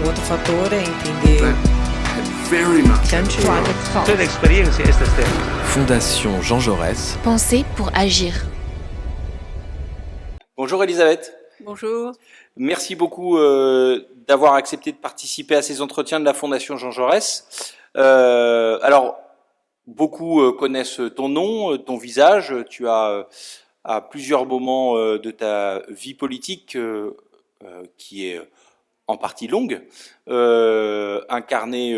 outro fator é entender que antes Toda a experiência é esta série. Fondation Jean Jaurès. Penser pour agir. Bonjour Elisabeth. Bonjour. Merci beaucoup d'avoir accepté de participer à ces entretiens de la Fondation Jean Jaurès. Alors, beaucoup connaissent ton nom, ton visage. Tu as, à plusieurs moments de ta vie politique, qui est en partie longue, incarné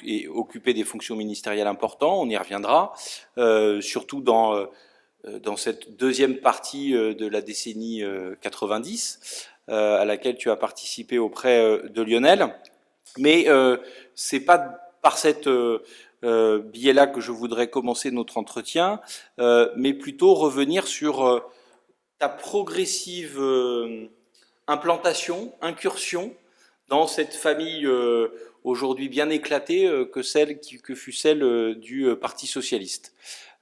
et occupé des fonctions ministérielles importantes. On y reviendra, surtout dans cette deuxième partie de la décennie 90, à laquelle tu as participé auprès de Lionel. Mais c'est pas par cette biais-là que je voudrais commencer notre entretien, mais plutôt revenir sur ta progressive implantation, incursion dans cette famille aujourd'hui bien éclatée que fut celle du Parti socialiste.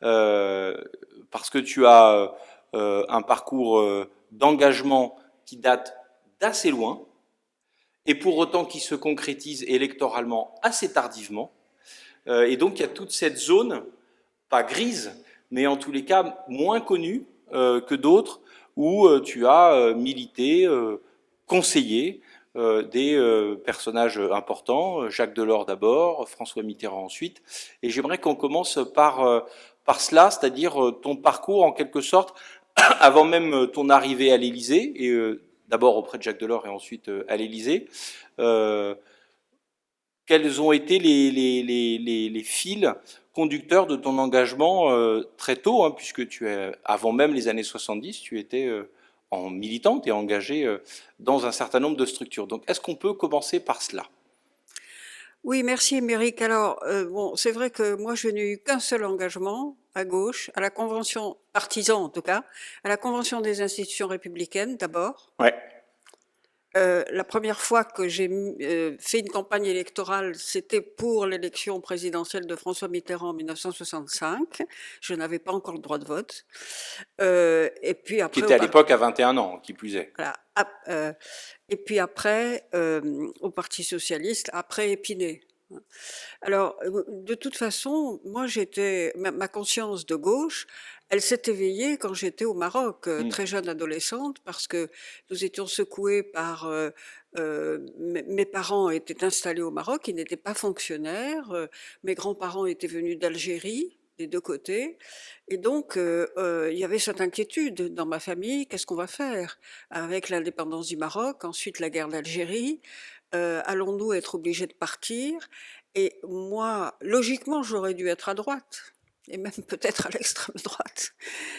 Parce que tu as un parcours d'engagement qui date d'assez loin, et pour autant qui se concrétise électoralement assez tardivement. Et donc il y a toute cette zone, pas grise, mais en tous les cas moins connue que d'autres, où tu as milité, conseillé des personnages importants, Jacques Delors d'abord, François Mitterrand ensuite. Et j'aimerais qu'on commence par cela, c'est-à-dire ton parcours en quelque sorte, avant même ton arrivée à l'Élysée, et d'abord auprès de Jacques Delors et ensuite à l'Élysée. Quels ont été les fils conducteurs de ton engagement très tôt, puisque avant même les années 70, tu étais en militante et engagée dans un certain nombre de structures. Donc, est-ce qu'on peut commencer par cela ? Oui, merci Émeric. Alors, bon, c'est vrai que moi, je n'ai eu qu'un seul engagement à gauche, à la convention, partisan en tout cas, à la convention des institutions républicaines d'abord. Ouais. La première fois que j'ai fait une campagne électorale, c'était pour l'élection présidentielle de François Mitterrand en 1965. Je n'avais pas encore le droit de vote. Et puis après, qui était à l'époque à 21 ans, qui plus est. Voilà. Et puis après, au Parti socialiste, après Épinay. Alors, de toute façon, moi, ma conscience de gauche, elle s'est éveillée quand j'étais au Maroc, très jeune adolescente, parce que nous étions secoués par... mes parents étaient installés au Maroc, ils n'étaient pas fonctionnaires, mes grands-parents étaient venus d'Algérie, des deux côtés, et donc il y avait cette inquiétude dans ma famille, qu'est-ce qu'on va faire avec l'indépendance du Maroc, ensuite la guerre d'Algérie, allons-nous être obligés de partir? Et moi, logiquement, j'aurais dû être à droite, et même peut-être à l'extrême droite,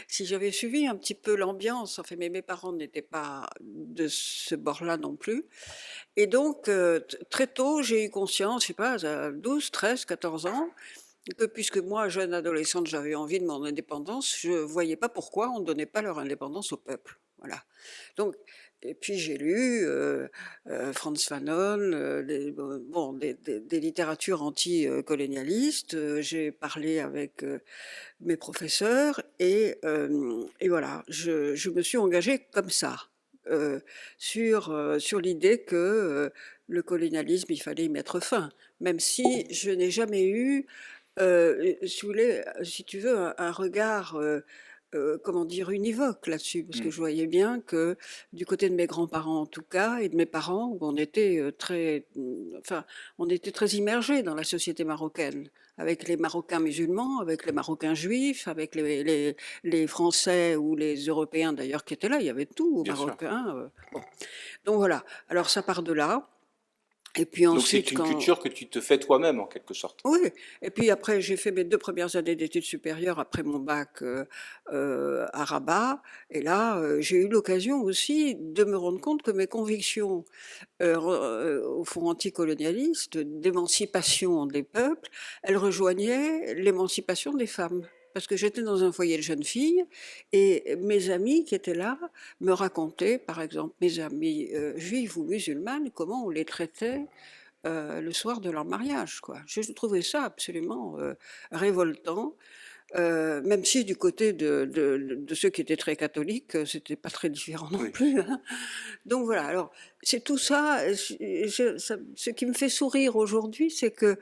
si j'avais suivi un petit peu l'ambiance. Enfin, mais mes parents n'étaient pas de ce bord-là non plus. Et donc, très tôt, j'ai eu conscience, je sais pas, à 12, 13, 14 ans, que puisque moi, jeune adolescente, j'avais envie de mon indépendance, je voyais pas pourquoi on ne donnait pas leur indépendance au peuple. Voilà. Donc, et puis j'ai lu Frantz Fanon, des littératures anti-colonialistes. J'ai parlé avec mes professeurs et voilà, je me suis engagée comme ça sur l'idée que le colonialisme, il fallait y mettre fin, même si je n'ai jamais eu, si tu veux, un regard comment dire, univoque là-dessus, parce que je voyais bien que du côté de mes grands-parents en tout cas, et de mes parents, on était on était très immergés dans la société marocaine, avec les Marocains musulmans, avec les Marocains juifs, avec les Français ou les Européens d'ailleurs qui étaient là, il y avait tout, Bien Marocains. Bon. Donc voilà, alors ça part de là. Et puis Donc ensuite, c'est une culture que tu te fais toi-même en quelque sorte. Oui, et puis après j'ai fait mes 2 premières années d'études supérieures après mon bac à Rabat, et là j'ai eu l'occasion aussi de me rendre compte que mes convictions au fond anticolonialistes, d'émancipation des peuples, elles rejoignaient l'émancipation des femmes. Parce que j'étais dans un foyer de jeunes filles et mes amis qui étaient là me racontaient, par exemple, mes amis juives ou musulmanes, comment on les traitait le soir de leur mariage, quoi. Je trouvais ça absolument révoltant. même si du côté de ceux qui étaient très catholiques, c'était pas très différent non Oui. plus, hein. Donc voilà, alors c'est tout ça, ce qui me fait sourire aujourd'hui, c'est que,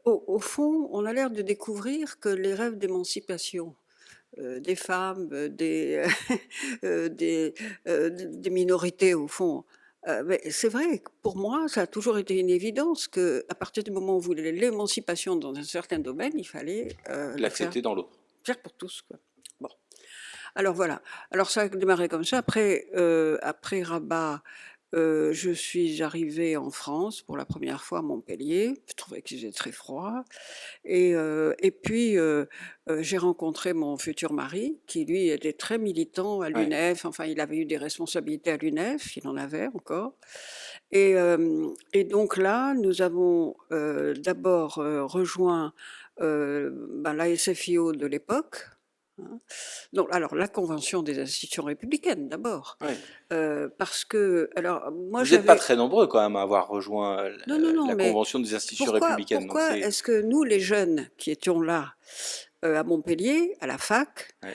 au fond, on a l'air de découvrir que les rêves d'émancipation, des femmes, des, des minorités au fond. Mais c'est vrai que pour moi, ça a toujours été une évidence qu'à partir du moment où vous voulez l'émancipation dans un certain domaine, il fallait le L'accepter dans l'autre. faire pour tous, quoi. Bon. Alors voilà. Alors ça a démarré comme ça. Après, après Rabat, je suis arrivée en France pour la première fois à Montpellier. Je trouvais qu'il faisait très froid. Et puis, j'ai rencontré mon futur mari, qui lui était très militant à Ouais. l'UNEF. Enfin, il avait eu des responsabilités à l'UNEF, il en avait encore. Et donc là, nous avons d'abord rejoint la SFIO de l'époque. Hein. Donc, alors, la Convention des institutions républicaines d'abord. Ouais. Parce que, alors, moi Vous n'êtes pas j'avais. très nombreux quand même à avoir rejoint Non, non, non, la mais Convention des institutions pourquoi, républicaines. Donc pourquoi est-ce que nous, les jeunes qui étions là, à Montpellier, à la fac, ouais.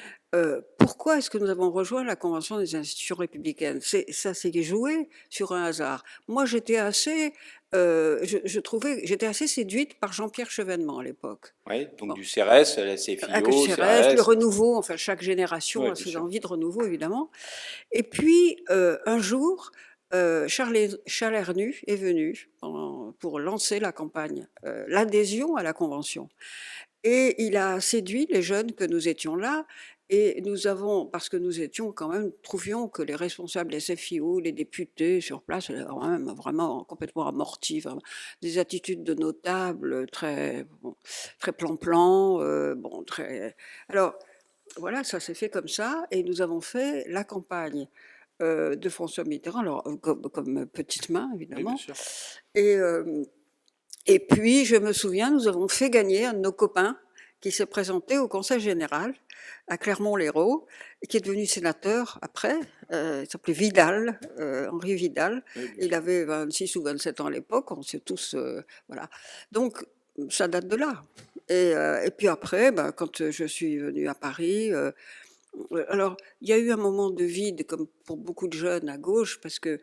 pourquoi est-ce que nous avons rejoint la Convention des institutions républicaines? Ça s'est joué sur un hasard. Moi, j'étais assez, je trouvais, j'étais assez séduite par Jean-Pierre Chevènement à l'époque. Ouais, donc Bon. du CRS, la Avec le CFIO, CRS, le CRS. renouveau, enfin chaque génération Ouais, a bien ses sûr. envies de renouveau évidemment. Et puis un jour, Charles Hernu est venu pour lancer la campagne, l'adhésion à la Convention. Et il a séduit les jeunes que nous étions là. Et nous avons, parce que nous étions quand même, trouvions que les responsables SFIO, les députés sur place, quand même vraiment complètement amortis, vraiment, des attitudes de notables très, bon, très plan-plan, bon, très. Alors voilà, ça s'est fait comme ça, et nous avons fait la campagne de François Mitterrand, alors comme petite main Oui, bien évidemment, sûr. et euh, et puis, je me souviens, nous avons fait gagner un de nos copains qui s'est présenté au Conseil général à Clermont-Lérault et qui est devenu sénateur après. Il s'appelait Vidal, Henri Vidal. Oui, bien Il sûr. avait 26 ou 27 ans à l'époque. On sait tous, voilà. Donc, ça date de là. Et puis après, quand je suis venue à Paris, alors, il y a eu un moment de vide, comme pour beaucoup de jeunes à gauche, parce que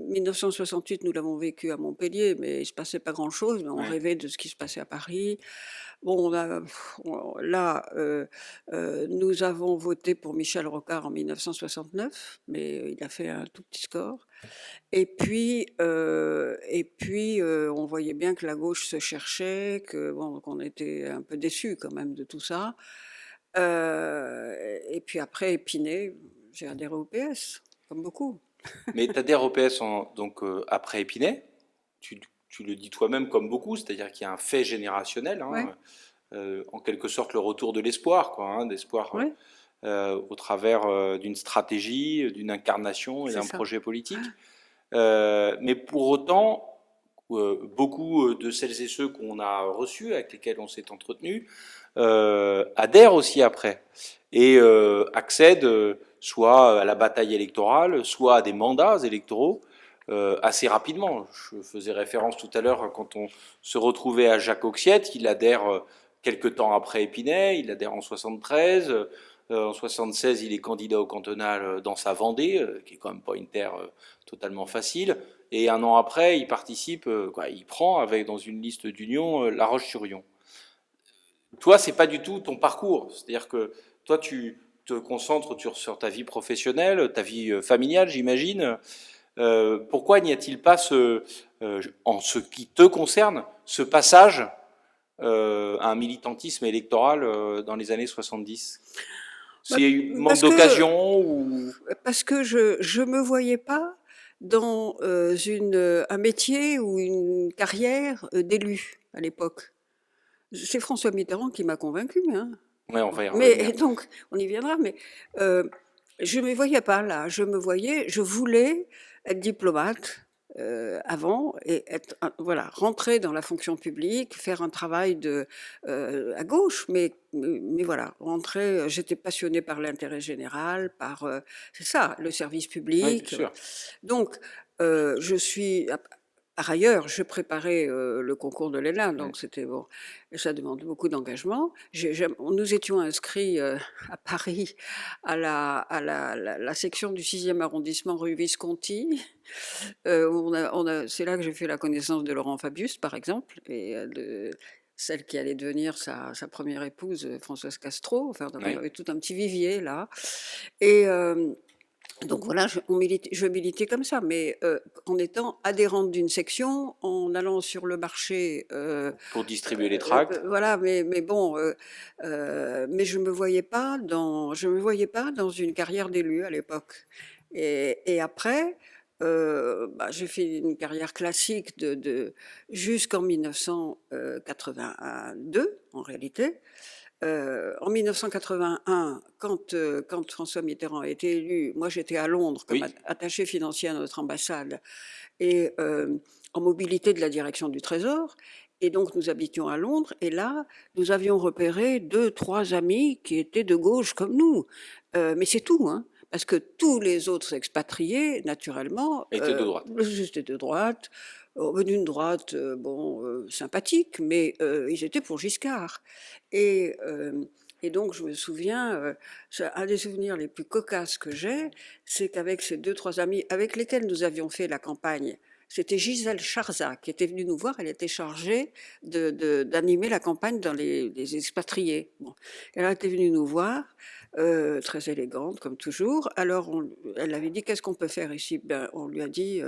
1968, nous l'avons vécu à Montpellier, mais il se passait pas grand-chose, mais on Ouais. rêvait de ce qui se passait à Paris. Bon, là, nous avons voté pour Michel Rocard en 1969, mais il a fait un tout petit score. Et puis, on voyait bien que la gauche se cherchait, qu'on était un peu déçus quand même de tout ça. Et puis après, Épinay, j'ai adhéré au PS, comme beaucoup. Mais tu adhères au PS donc, après Épinay. Tu le dis toi-même comme beaucoup, c'est-à-dire qu'il y a un fait générationnel, Ouais, hein, en quelque sorte le retour de l'espoir, quoi, hein, d'espoir ouais, au travers d'une stratégie, d'une incarnation et c'est d'un ça. projet politique. Mais pour autant, beaucoup de celles et ceux qu'on a reçus, avec lesquels on s'est entretenu, adhèrent aussi après et accèdent soit à la bataille électorale, soit à des mandats électoraux assez rapidement. Je faisais référence tout à l'heure quand on se retrouvait à Jacques Auxiette, il adhère quelques temps après Épinay, il adhère en 73. En 76, il est candidat au cantonal dans sa Vendée, qui est quand même pas une terre totalement facile. Et un an après, il participe, il prend avec dans une liste d'union La Roche-sur-Yon. Toi, c'est pas du tout ton parcours. C'est-à-dire que toi, tu te concentres sur ta vie professionnelle, ta vie familiale, j'imagine. Pourquoi n'y a-t-il pas en ce qui te concerne, ce passage à un militantisme électoral dans les années 70? Bah, C'est un manque Parce que, d'occasion ou... parce que je me voyais pas dans un métier ou une carrière d'élu à l'époque. C'est François Mitterrand qui m'a convaincue, hein. Ouais, on va y Mais revenir. donc, on y viendra, mais je ne me voyais pas là. Je voulais être diplomate avant et voilà, rentrer dans la fonction publique, faire un travail à gauche, mais voilà, rentrer. J'étais passionnée par l'intérêt général, c'est ça, le service Oui, bien public. sûr. Donc, je suis par ailleurs, je préparais le concours de l'ENA, Ouais. donc c'était bon, ça demande beaucoup d'engagement. Nous étions inscrits à Paris à la section du 6e arrondissement rue Visconti. C'est là que j'ai fait la connaissance de Laurent Fabius, par exemple, et de celle qui allait devenir sa première épouse, Françoise Castro. Enfin, il y Ouais. avait tout un petit vivier là. Et donc voilà, je militais comme ça, mais en étant adhérente d'une section, en allant sur le marché, Pour distribuer les tracts. voilà, mais bon, mais je me voyais pas dans une carrière d'élu à l'époque. Et après, bah, j'ai fait une carrière classique jusqu'en 1982, en réalité. En 1981, quand François Mitterrand a été élu, moi j'étais à Londres comme Oui. attachée financière à notre ambassade et en mobilité de la direction du Trésor. Et donc nous habitions à Londres et là, nous avions repéré 2, 3 amis qui étaient de gauche comme nous. Mais c'est tout, hein, parce que tous les autres expatriés, naturellement, Était de droite. étaient de droite, d'une droite sympathique, mais ils étaient pour Giscard. Et, euh, et donc je me souviens, un des souvenirs les plus cocasses que j'ai, c'est qu'avec ces 2, 3 amis avec lesquels nous avions fait la campagne, c'était Gisèle Charza qui était venue nous voir. Elle était chargée d'animer la campagne dans les expatriés. Bon. Elle était venue nous voir, très élégante comme toujours. Alors elle avait dit qu'est-ce qu'on peut faire ici? Ben, on lui a dit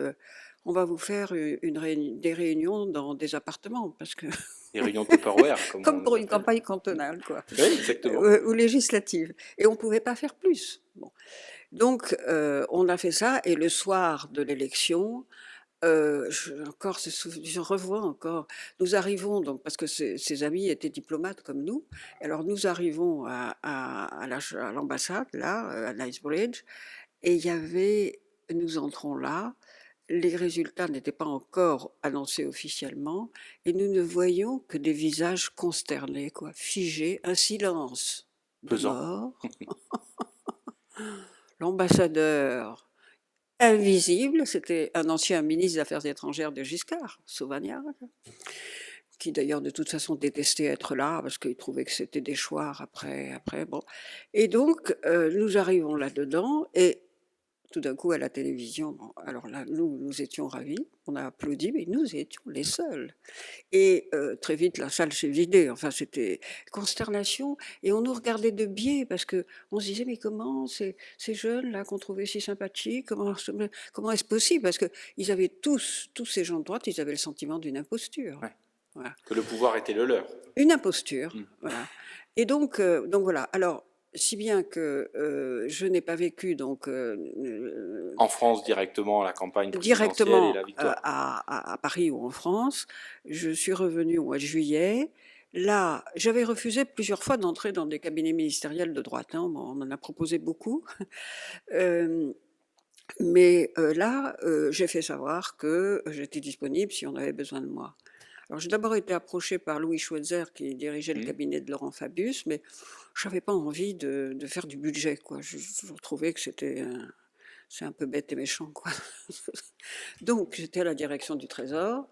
on va vous faire des réunions dans des appartements parce que Les réunions Tupperware, comme comme on pour les une appelle. campagne cantonale quoi, Oui, exactement. ou législative. Et on pouvait pas faire plus. Bon. Donc on a fait ça et le soir de l'élection. Je revois encore. Nous arrivons donc parce que ses amis étaient diplomates comme nous. Alors nous arrivons à l'ambassade là, à Knightsbridge, et nous entrons là. Les résultats n'étaient pas encore annoncés officiellement, et nous ne voyions que des visages consternés, quoi, figés, un silence de Pesant. mort. L'ambassadeur invisible, c'était un ancien ministre des Affaires étrangères de Giscard, Sauvagnard, qui d'ailleurs de toute façon détestait être là parce qu'il trouvait que c'était des choix après, bon. Et donc nous arrivons là-dedans et tout d'un coup à la télévision, bon, alors là nous étions ravis, on a applaudi, mais nous étions les seuls. Et très vite la salle s'est vidée, enfin c'était consternation et on nous regardait de biais parce qu'on se disait: «Mais comment ces jeunes-là qu'on trouvait si sympathiques, comment est-ce possible?» Parce qu'ils avaient tous ces gens de droite, ils avaient le sentiment d'une imposture. Ouais. Voilà. Que le pouvoir était le leur. Une imposture, Mm. voilà. Et donc voilà. Alors, si bien que je n'ai pas vécu donc En France, directement, la campagne présidentielle et directement la victoire. à Paris ou en France. Je suis revenue au mois de juillet. Là, j'avais refusé plusieurs fois d'entrer dans des cabinets ministériels de droite, hein. Bon, on m'en a proposé beaucoup. Mais là, j'ai fait savoir que j'étais disponible si on avait besoin de moi. Alors j'ai d'abord été approchée par Louis Schweitzer qui dirigeait le Mm. cabinet de Laurent Fabius, mais je n'avais pas envie de faire du budget, quoi. Je trouvais que c'est un peu bête et méchant, quoi. Donc j'étais à la direction du Trésor.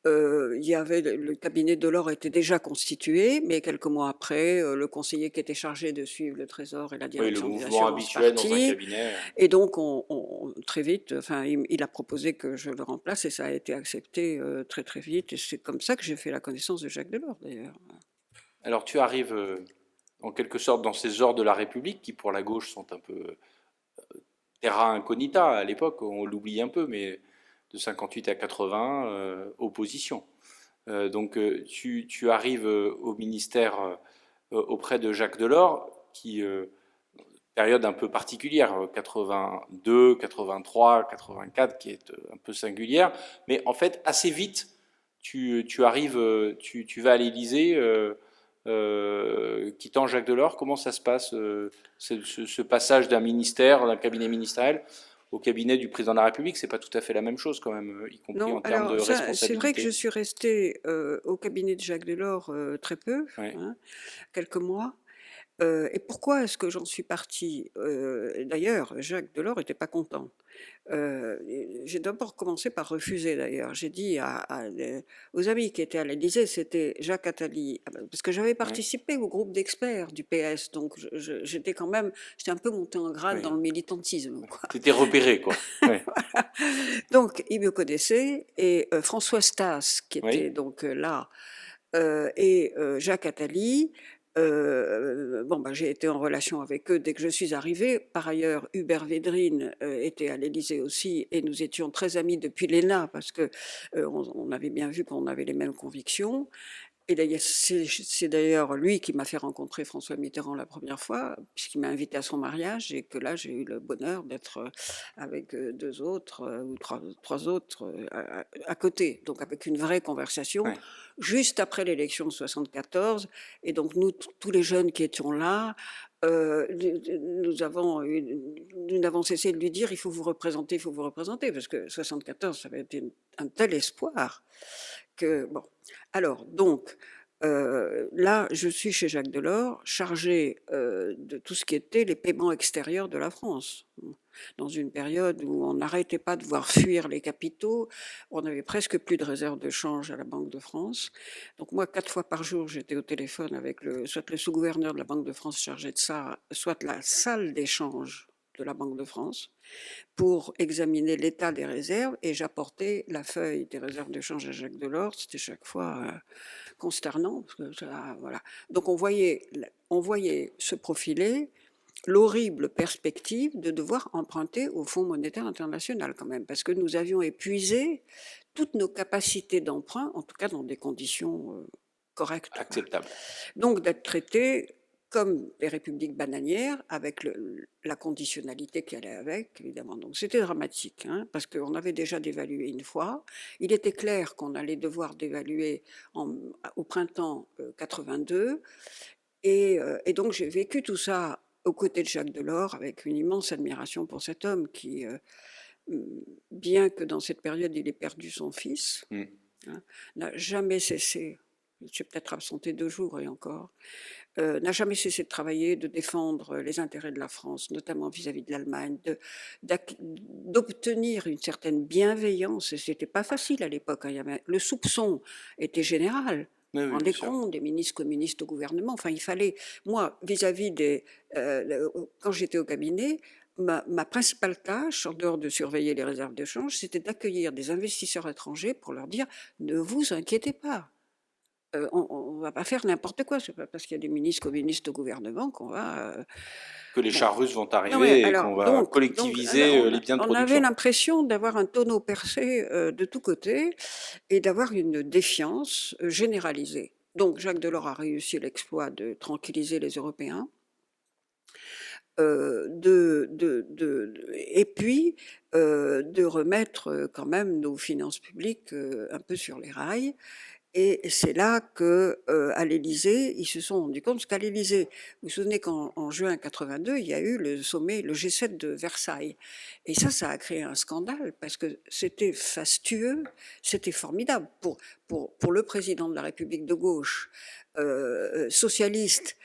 Il y avait le cabinet Delors était déjà constitué, mais quelques mois après, le conseiller qui était chargé de suivre le Trésor et la Oui, le direction des mouvement assurances habituel dans un partit. cabinet. Et donc, très vite, enfin, il a proposé que je le remplace et ça a été accepté très très vite. Et c'est comme ça que j'ai fait la connaissance de Jacques Delors, d'ailleurs. Alors tu arrives en quelque sorte dans ces ors de la République qui pour la gauche sont un peu terra incognita à l'époque, on l'oublie un peu, mais de 58 à 80, opposition. Donc tu arrives au ministère auprès de Jacques Delors, qui période un peu particulière, 82, 83, 84, qui est un peu singulière, mais en fait assez vite tu arrives, tu vas à l'Élysée. Quittant Jacques Delors, comment ça se passe, ce passage d'un ministère, d'un cabinet ministériel au cabinet du président de la République? C'est pas tout à fait la même chose quand même, y compris Non, en termes de alors c'est vrai que responsabilité. je suis restée au cabinet de Jacques Delors très peu, Ouais. hein, quelques mois. Et pourquoi est-ce que j'en suis partie? D'ailleurs, Jacques Delors était pas content. J'ai d'abord commencé par refuser d'ailleurs. J'ai dit aux amis qui étaient à l'Élysée, c'était Jacques Attali, parce que j'avais Oui, participé au groupe d'experts du PS, donc j'étais quand même, j'étais un peu montée en grade dans oui. le militantisme, quoi. T'étais repéré, quoi. Oui, Donc ils me connaissaient et François Stas, qui était oui, donc là, et Jacques Attali. Bon, bah, j'ai été en relation avec eux dès que je suis arrivée. Par ailleurs, Hubert Védrine était à l'Élysée aussi et nous étions très amis depuis l'ENA parce que on avait bien vu qu'on avait les mêmes convictions. Et d'ailleurs, c'est d'ailleurs lui qui m'a fait rencontrer François Mitterrand la première fois, puisqu'il m'a invité à son mariage et que là, j'ai eu le bonheur d'être avec deux autres ou trois autres à côté, donc avec une vraie conversation, oui. juste après l'élection de 74. Et donc, nous, tous les jeunes qui étions là, nous n'avons cessé de lui dire il faut vous représenter, il faut vous représenter, parce que 74, ça avait été un tel espoir que, bon. Alors, donc, là, je suis chez Jacques Delors, chargée de tout ce qui était les paiements extérieurs de la France. Dans une période où on n'arrêtait pas de voir fuir les capitaux, on n'avait presque plus de réserves de change à la Banque de France. Donc moi, 4 fois par jour, j'étais au téléphone avec soit le sous-gouverneur de la Banque de France chargé de ça, soit la salle d'échange de la Banque de France, pour examiner l'état des réserves, et j'apportais la feuille des réserves de change à Jacques Delors. C'était chaque fois consternant. Parce que voilà. Donc on voyait se profiler l'horrible perspective de devoir emprunter au Fonds monétaire international quand même, parce que nous avions épuisé toutes nos capacités d'emprunt, en tout cas dans des conditions correctes. Acceptable. Donc d'être traités comme les républiques bananières, avec la conditionnalité qui allait avec, évidemment. Donc c'était dramatique, hein, parce qu'on avait déjà dévalué une fois. Il était clair qu'on allait devoir dévaluer au printemps 82. Et donc j'ai vécu tout ça aux côtés de Jacques Delors, avec une immense admiration pour cet homme qui, bien que dans cette période il ait perdu son fils, Mm. hein, n'a jamais cessé, j'ai peut-être absenté 2 jours et encore, n'a jamais cessé de travailler, de défendre les intérêts de la France, notamment vis-à-vis de l'Allemagne, d'obtenir une certaine bienveillance. Et c'était pas facile à l'époque, hein. Le soupçon était général. Oui, Vous oui, vous bien rendez sûr. compte, des ministres communistes au gouvernement. Enfin, il fallait, moi, vis-à-vis quand j'étais au cabinet, ma principale tâche, en dehors de surveiller les réserves de change, c'était d'accueillir des investisseurs étrangers pour leur dire ne vous inquiétez pas. On ne va pas faire n'importe quoi. C'est pas parce qu'il y a des ministres communistes au gouvernement qu'on va. Que les Bon. chars russes vont Non, mais arriver et alors, qu'on va collectiviser les biens de on avait production. l'impression d'avoir un tonneau percé de tous côtés et d'avoir une défiance généralisée. Donc, Jacques Delors a réussi l'exploit de tranquilliser les Européens. Et puis de remettre quand même nos finances publiques un peu sur les rails. Et c'est là que, à l'Élysée, ils se sont rendus compte, parce qu'à l'Élysée, vous vous souvenez qu'en juin 82, il y a eu le sommet, le G7 de Versailles. Et ça a créé un scandale, parce que c'était fastueux, c'était formidable pour le président de la République de gauche, socialiste,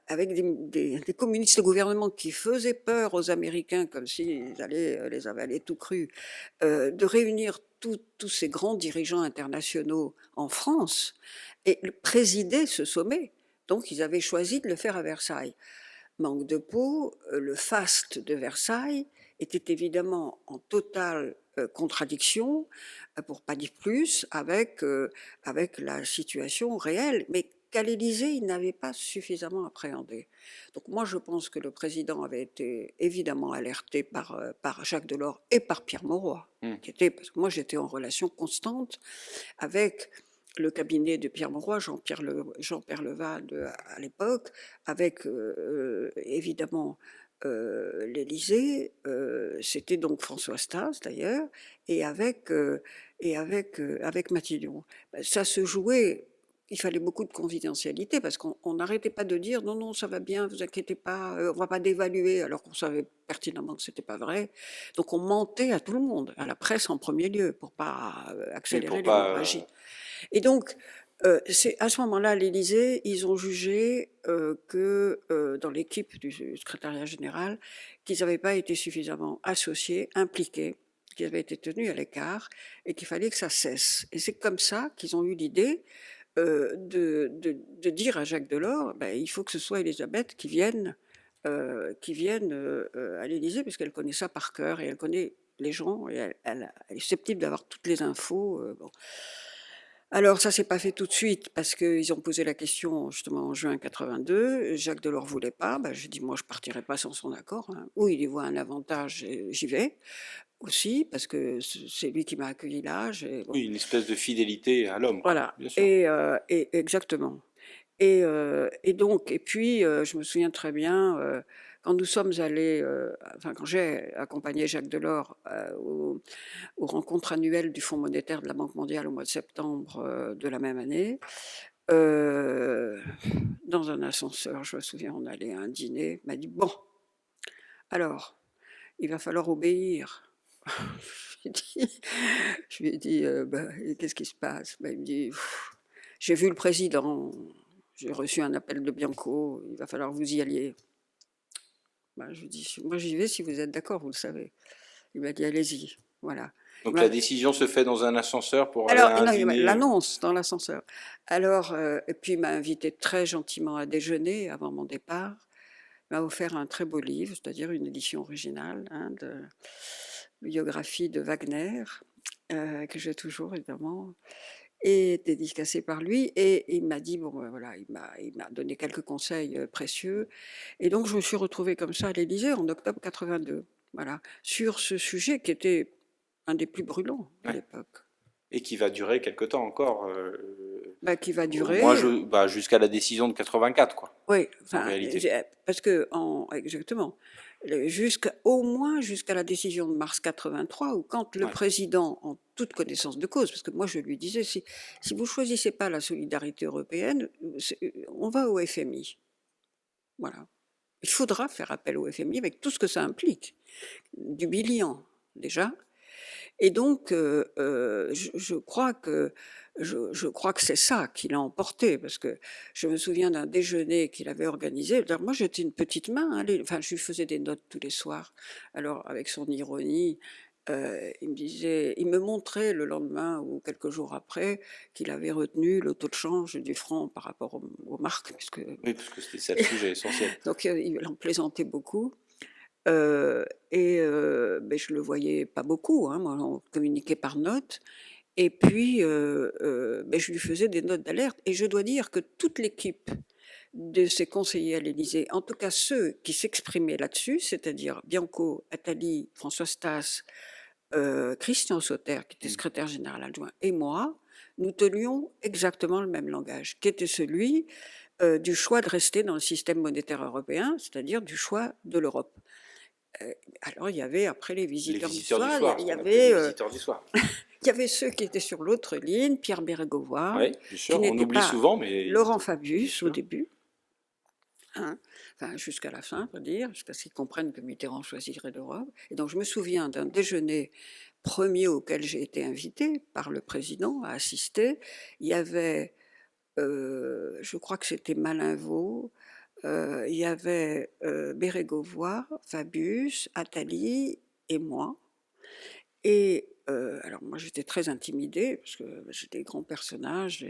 avec des communistes au gouvernement qui faisaient peur aux Américains, comme s'ils allaient les avaler tout crus, de réunir tous ces grands dirigeants internationaux en France et présider ce sommet. Donc ils avaient choisi de le faire à Versailles. Manque de peau, le faste de Versailles était évidemment en totale contradiction, pour pas dire plus, avec la situation réelle, mais qu'à l'Élysée, il n'avait pas suffisamment appréhendé. Donc moi, je pense que le président avait été évidemment alerté par Jacques Delors et par Pierre Mauroy, Mm. parce que moi, j'étais en relation constante avec le cabinet de Pierre Mauroy, Jean-Pierre Levade à l'époque, avec évidemment l'Élysée, c'était donc François Stas d'ailleurs, et avec Matignon. Ça se jouait. Il fallait beaucoup de confidentialité parce qu'on n'arrêtait pas de dire non, non, ça va bien, vous inquiétez pas, on va pas dévaluer, alors qu'on savait pertinemment que c'était pas vrai. Donc on mentait à tout le monde, à la presse en premier lieu, pour pas Oui, accélérer pour pas. l'hémorragie. Et donc, C'est à ce moment-là, à l'Élysée, ils ont jugé que dans l'équipe du secrétariat général, qu'ils n'avaient pas été suffisamment associés, impliqués, qu'ils avaient été tenus à l'écart et qu'il fallait que ça cesse. Et c'est comme ça qu'ils ont eu l'idée de dire à Jacques Delors, ben, il faut que ce soit Élisabeth qui vienne à l'Élysée, puisqu'elle connaît ça par cœur et elle connaît les gens et elle est susceptible d'avoir toutes les infos. Bon. Alors ça s'est pas fait tout de suite parce qu'ils ont posé la question justement en juin 82. Jacques Delors voulait pas. Ben, j'ai dit moi je partirai pas sans son accord. Hein. Ou il y voit un avantage, j'y vais aussi parce que c'est lui qui m'a accueilli là. Bon. Oui, une espèce de fidélité à l'homme, quoi, Voilà. bien sûr. Et exactement. Et donc, et puis je me souviens très bien quand nous sommes allés, enfin quand j'ai accompagné Jacques Delors aux rencontres annuelles du Fonds monétaire de la Banque mondiale au mois de septembre de la même année. Dans un ascenseur, je me souviens, on allait à un dîner, il m'a dit, bon, alors, il va falloir obéir. Je lui ai dit, bah, qu'est-ce qui se passe? Bah, il me dit, j'ai vu le président, j'ai reçu un appel de Bianco, il va falloir que vous y alliez. Bah, je lui dis, moi j'y vais si vous êtes d'accord, vous le savez. Il m'a dit, allez-y, voilà. Donc Bah, la décision se fait dans un ascenseur pour aller alors, à un non, dîner. il l'annonce dans l'ascenseur. Alors, et puis il m'a invité très gentiment à déjeuner avant mon départ. Il m'a offert un très beau livre, c'est-à-dire une édition originale hein, de biographie de Wagner, que j'ai toujours évidemment, et dédicacée par lui. Et il m'a dit, bon voilà, il m'a donné quelques conseils précieux. Et donc je me suis retrouvée comme ça à l'Élysée en octobre 82, voilà, sur ce sujet qui était un des plus brûlants de Ouais. l'époque. Et qui va durer quelque temps encore. Bah, qui va Au durer. moins jusqu'à la décision de 84, quoi. Oui, En enfin, réalité. parce que exactement, au moins jusqu'à la décision de mars 83, où quand le Ouais. président, en toute connaissance de cause, parce que moi je lui disais, si vous choisissez pas la solidarité européenne, on va au FMI. Voilà. Il faudra faire appel au FMI avec tout ce que ça implique, du bilan déjà. Et donc, je crois que c'est ça qui l'a emporté, parce que je me souviens d'un déjeuner qu'il avait organisé. Alors moi, j'étais une petite main, hein, enfin, je lui faisais des notes tous les soirs. Alors, avec son ironie, il me montrait le lendemain ou quelques jours après qu'il avait retenu le taux de change du franc par rapport aux marques, puisque Oui, parce que c'était ça le sujet essentiel. donc il en plaisantait beaucoup. Ben, je le voyais pas beaucoup, hein, moi, on communiquait par notes. Et puis, ben, je lui faisais des notes d'alerte. Et je dois dire que toute l'équipe de ses conseillers à l'Élysée, en tout cas ceux qui s'exprimaient là-dessus, c'est-à-dire Bianco, Attali, François Stas, Christian Sauter, qui était secrétaire général adjoint, et moi, nous tenions exactement le même langage, qui était celui du choix de rester dans le système monétaire européen, c'est-à-dire du choix de l'Europe. Alors, il y avait après les Les visiteurs du visiteurs du soir, soir. il ce y qu'on appelait avait, les visiteurs du soir. il y avait ceux qui étaient sur l'autre ligne, Pierre Bérégovoy, Oui, bien sûr. qui On n'était oublie pas souvent, mais. Laurent Bien Fabius au sûr. début, hein, enfin, jusqu'à la fin, on peut dire, jusqu'à ce qu'ils comprennent que Mitterrand choisirait l'Europe. Et donc, je me souviens d'un déjeuner premier auquel j'ai été invitée par le président à assister. Il y avait, je crois que c'était Malinvaud, il y avait Bérégovoy, Fabius, Attali et moi. Et alors moi j'étais très intimidée parce que j'étais grand personnage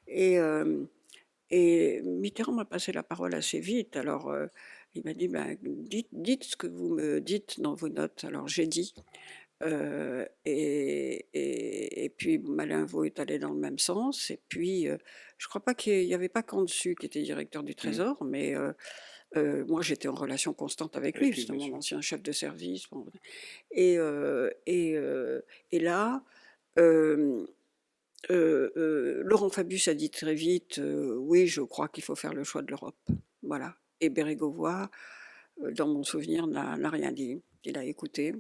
et Mitterrand m'a passé la parole assez vite. Alors il m'a dit ben, dites ce que vous me dites dans vos notes. Alors j'ai dit et puis Malinvaud est allé dans le même sens. Et puis je crois pas qu'il y avait pas Candesu qui était directeur du Trésor, mais moi j'étais en relation constante avec lui, Avec lui, c'était bien mon sûr. ancien chef de service. Bon. Et, euh, et, euh, et là, euh, Laurent Fabius a dit très vite, oui, je crois qu'il faut faire le choix de l'Europe. Voilà. Et Bérégovoy, dans mon souvenir, n'a rien dit. Il a écouté.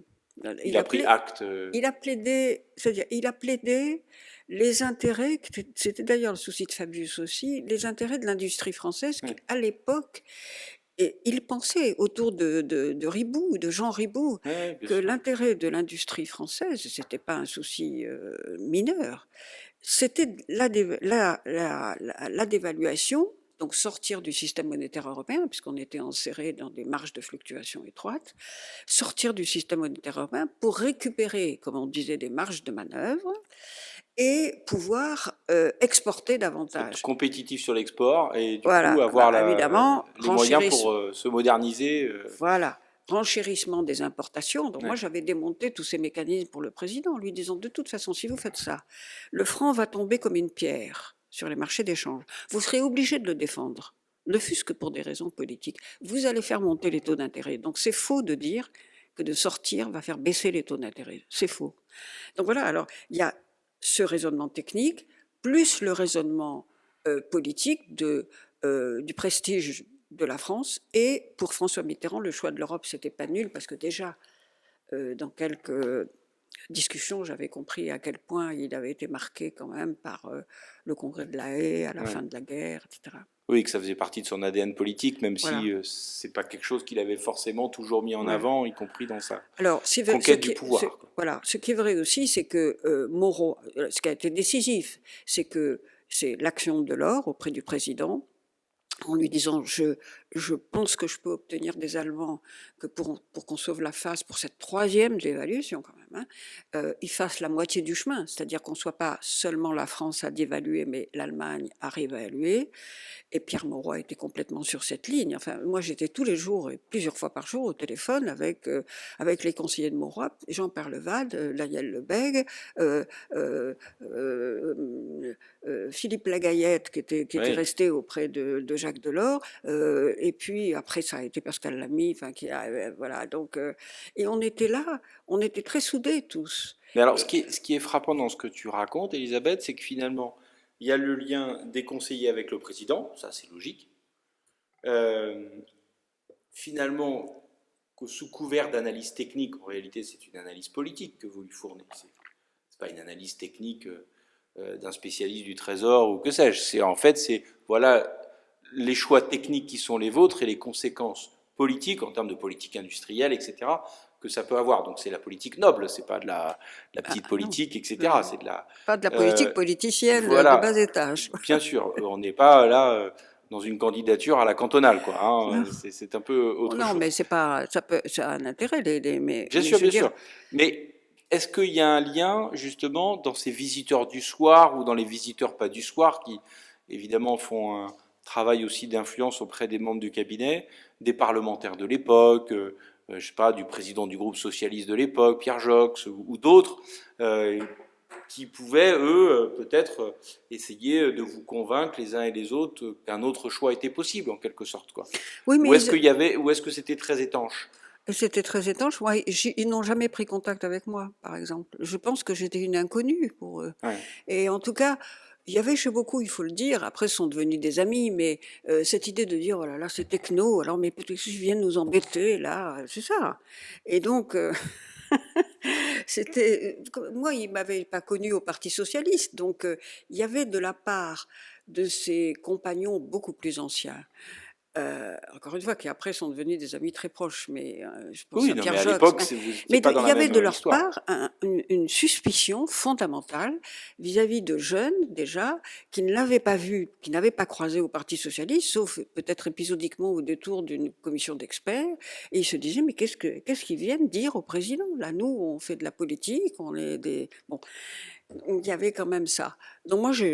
Il a pris acte. Il a plaidé, c'est-à-dire, il a plaidé les intérêts, c'était d'ailleurs le souci de Fabius aussi, les intérêts de l'industrie française qui, Oui. à l'époque, et il pensait autour de Ribou, de Jean Ribou, Ouais, bien que sûr. l'intérêt de l'industrie française, c'était pas un souci mineur, c'était la dévaluation, donc sortir du système monétaire européen, puisqu'on était enserré dans des marges de fluctuation étroites, sortir du système monétaire européen pour récupérer, comme on disait, des marges de manœuvre et pouvoir exporter Être davantage. compétitif sur l'export et du coup Voilà, avoir évidemment, les moyens pour se moderniser. voilà, renchérissement des importations. Donc moi, Ouais. j'avais démonté tous ces mécanismes pour le président, en lui disant, de toute façon, si vous faites ça, le franc va tomber comme une pierre sur les marchés d'échange. Vous serez obligé de le défendre, ne fût-ce que pour des raisons politiques. Vous allez faire monter les taux d'intérêt. Donc c'est faux de dire que de sortir va faire baisser les taux d'intérêt. C'est faux. Donc voilà, alors il y a ce raisonnement technique, plus le raisonnement politique du prestige de la France. Et pour François Mitterrand, le choix de l'Europe, c'était pas nul, parce que déjà, dans quelques discussions, j'avais compris à quel point il avait été marqué quand même par le congrès de La Haye à la Ouais. fin de la guerre, etc. Oui, que ça faisait partie de son ADN politique, même Voilà. si c'est pas quelque chose qu'il avait forcément toujours mis en Ouais. avant, y compris dans sa Alors, conquête du pouvoir. Voilà, ce qui est vrai aussi, c'est que Moreau, ce qui a été décisif, c'est que c'est l'action de Delors auprès du président, en lui disant je pense que je peux obtenir des Allemands que pour qu'on sauve la face pour cette troisième dévaluation quand même, ils fassent la moitié du chemin, c'est-à-dire qu'on ne soit pas seulement la France à dévaluer, mais l'Allemagne à réévaluer. Et Pierre Mauroy était complètement sur cette ligne. Enfin, moi, j'étais tous les jours et plusieurs fois par jour au téléphone avec les conseillers de Mauroy, Jean Perlevade, Daniel Lebègue, euh, euh, Philippe Lagayette, qui était Oui. resté auprès de Jacques Delors, et puis après, ça a été Pascal Lamy, enfin, voilà. Donc, et on était là, on était très soudés tous. Mais alors, ce qui est frappant dans ce que tu racontes, Elisabeth, c'est que finalement, il y a le lien des conseillers avec le président, ça c'est logique. Finalement, sous couvert d'analyse technique, en réalité c'est une analyse politique que vous lui fournissez. C'est pas une analyse technique d'un spécialiste du Trésor ou que sais-je. C'est voilà les choix techniques qui sont les vôtres et les conséquences politiques en termes de politique industrielle, etc. que ça peut avoir. Donc c'est la politique noble, c'est pas de la petite politique, etc. Non. C'est de la Pas de la politique politicienne voilà. de bas étage. Bien sûr, on n'est pas là dans une candidature à la cantonale, quoi. Hein. C'est un peu autre chose. Non, mais c'est pas, ça a un intérêt, mais Bien sûr, bien sûr. Mais est-ce qu'il y a un lien, justement, dans ces visiteurs du soir ou dans les visiteurs pas du soir, qui, évidemment, font un travail aussi d'influence auprès des membres du cabinet, des parlementaires de l'époque, je sais pas, du président du groupe socialiste de l'époque, Pierre Jox, ou d'autres, qui pouvaient, eux, peut-être essayer de vous convaincre les uns et les autres qu'un autre choix était possible, en quelque sorte, quoi. Oui, mais ou est-ce que c'était très étanche? c'était très étanche. Moi, ils n'ont jamais pris contact avec moi, par exemple. Je pense que j'étais une inconnue pour eux. Ouais. Et en tout cas, il y avait chez beaucoup, il faut le dire, après, ce sont devenus des amis, mais cette idée de dire, oh là là, c'est techno, alors, mais peut-être qu'ils viennent nous embêter, là, c'est ça. Et donc, moi, ils m'avaient pas connu au Parti socialiste, donc il y avait de la part de ses compagnons beaucoup plus anciens. Encore une fois, qui après sont devenus des amis très proches, mais je pense Oui, à non, Pierre mais à Jox. l'époque, vous Mais n'étiez pas dans il y la avait même de leur histoire. part une suspicion fondamentale vis-à-vis de jeunes déjà qui ne l'avaient pas vu, qui n'avaient pas croisé au Parti socialiste, sauf peut-être épisodiquement au détour d'une commission d'experts, et ils se disaient mais qu'est-ce qu'ils viennent dire au président? Là, nous, on fait de la politique, on est des bon. Il y avait quand même ça. Donc moi, je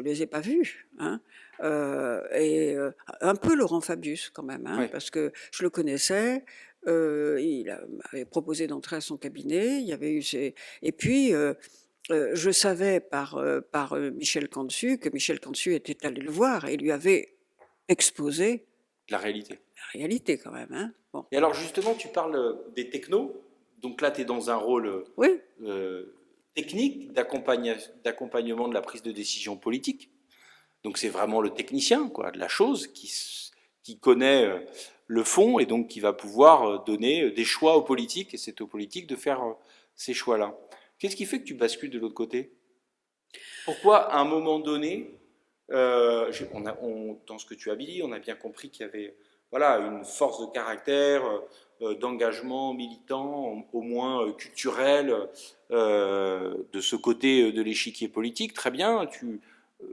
les ai pas vus, hein. Un peu Laurent Fabius quand même, hein, Oui. parce que je le connaissais. M'avait proposé d'entrer à son cabinet. Il y avait eu et puis je savais par Michel Cantu que Michel Cantu était allé le voir et lui avait exposé La réalité. la réalité quand même, hein. Bon. Et alors, justement, tu parles des technos. Donc là, tu es dans un rôle Oui. technique d'accompagnement de la prise de décision politique. Donc c'est vraiment le technicien, quoi, de la chose qui connaît le fond et donc qui va pouvoir donner des choix aux politiques, et c'est aux politiques de faire ces choix-là. Qu'est-ce qui fait que tu bascules de l'autre côté? Pourquoi, à un moment donné, dans ce que tu as dit, on a bien compris qu'il y avait voilà, une force de caractère, d'engagement militant, au moins culturel, de ce côté de l'échiquier politique. Très bien, tu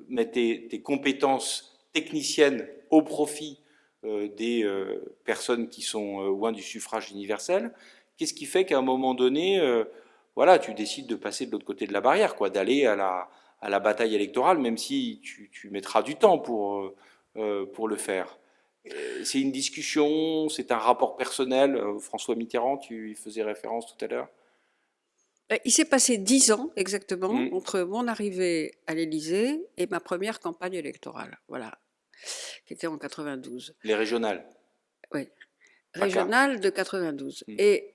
mets tes compétences techniciennes au profit des personnes qui sont loin du suffrage universel. Qu'est-ce qui fait qu'à un moment donné, voilà, tu décides de passer de l'autre côté de la barrière, quoi, d'aller à la bataille électorale, même si tu mettras du temps pour le faire. C'est une discussion, c'est un rapport personnel. François Mitterrand, tu y faisais référence tout à l'heure. Il s'est passé 10 ans exactement Mmh. entre mon arrivée à l'Élysée et ma première campagne électorale, voilà, qui était en 92. Les régionales. Oui, PACA. régionale de 92. Mmh. Et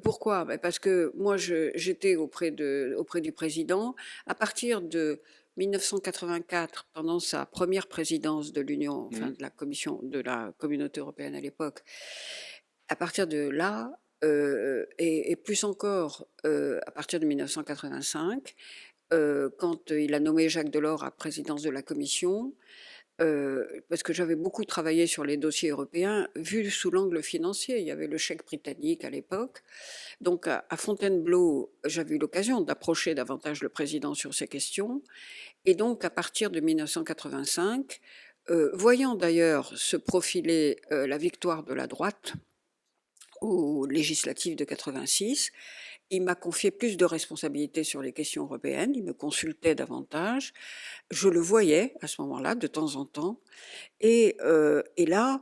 pourquoi? Parce que moi, j'étais auprès du président à partir de 1984, pendant sa première présidence de l'Union, enfin de la Commission, de la Communauté européenne à l'époque. À partir de là, et plus encore à partir de 1985, quand il a nommé Jacques Delors à présidence de la Commission, parce que j'avais beaucoup travaillé sur les dossiers européens, vus sous l'angle financier. Il y avait le chèque britannique à l'époque. Donc à Fontainebleau, j'avais eu l'occasion d'approcher davantage le président sur ces questions. Et donc à partir de 1985, voyant d'ailleurs se profiler la victoire de la droite aux législatives de 86, il m'a confié plus de responsabilités sur les questions européennes, il me consultait davantage, je le voyais à ce moment-là de temps en temps, et là,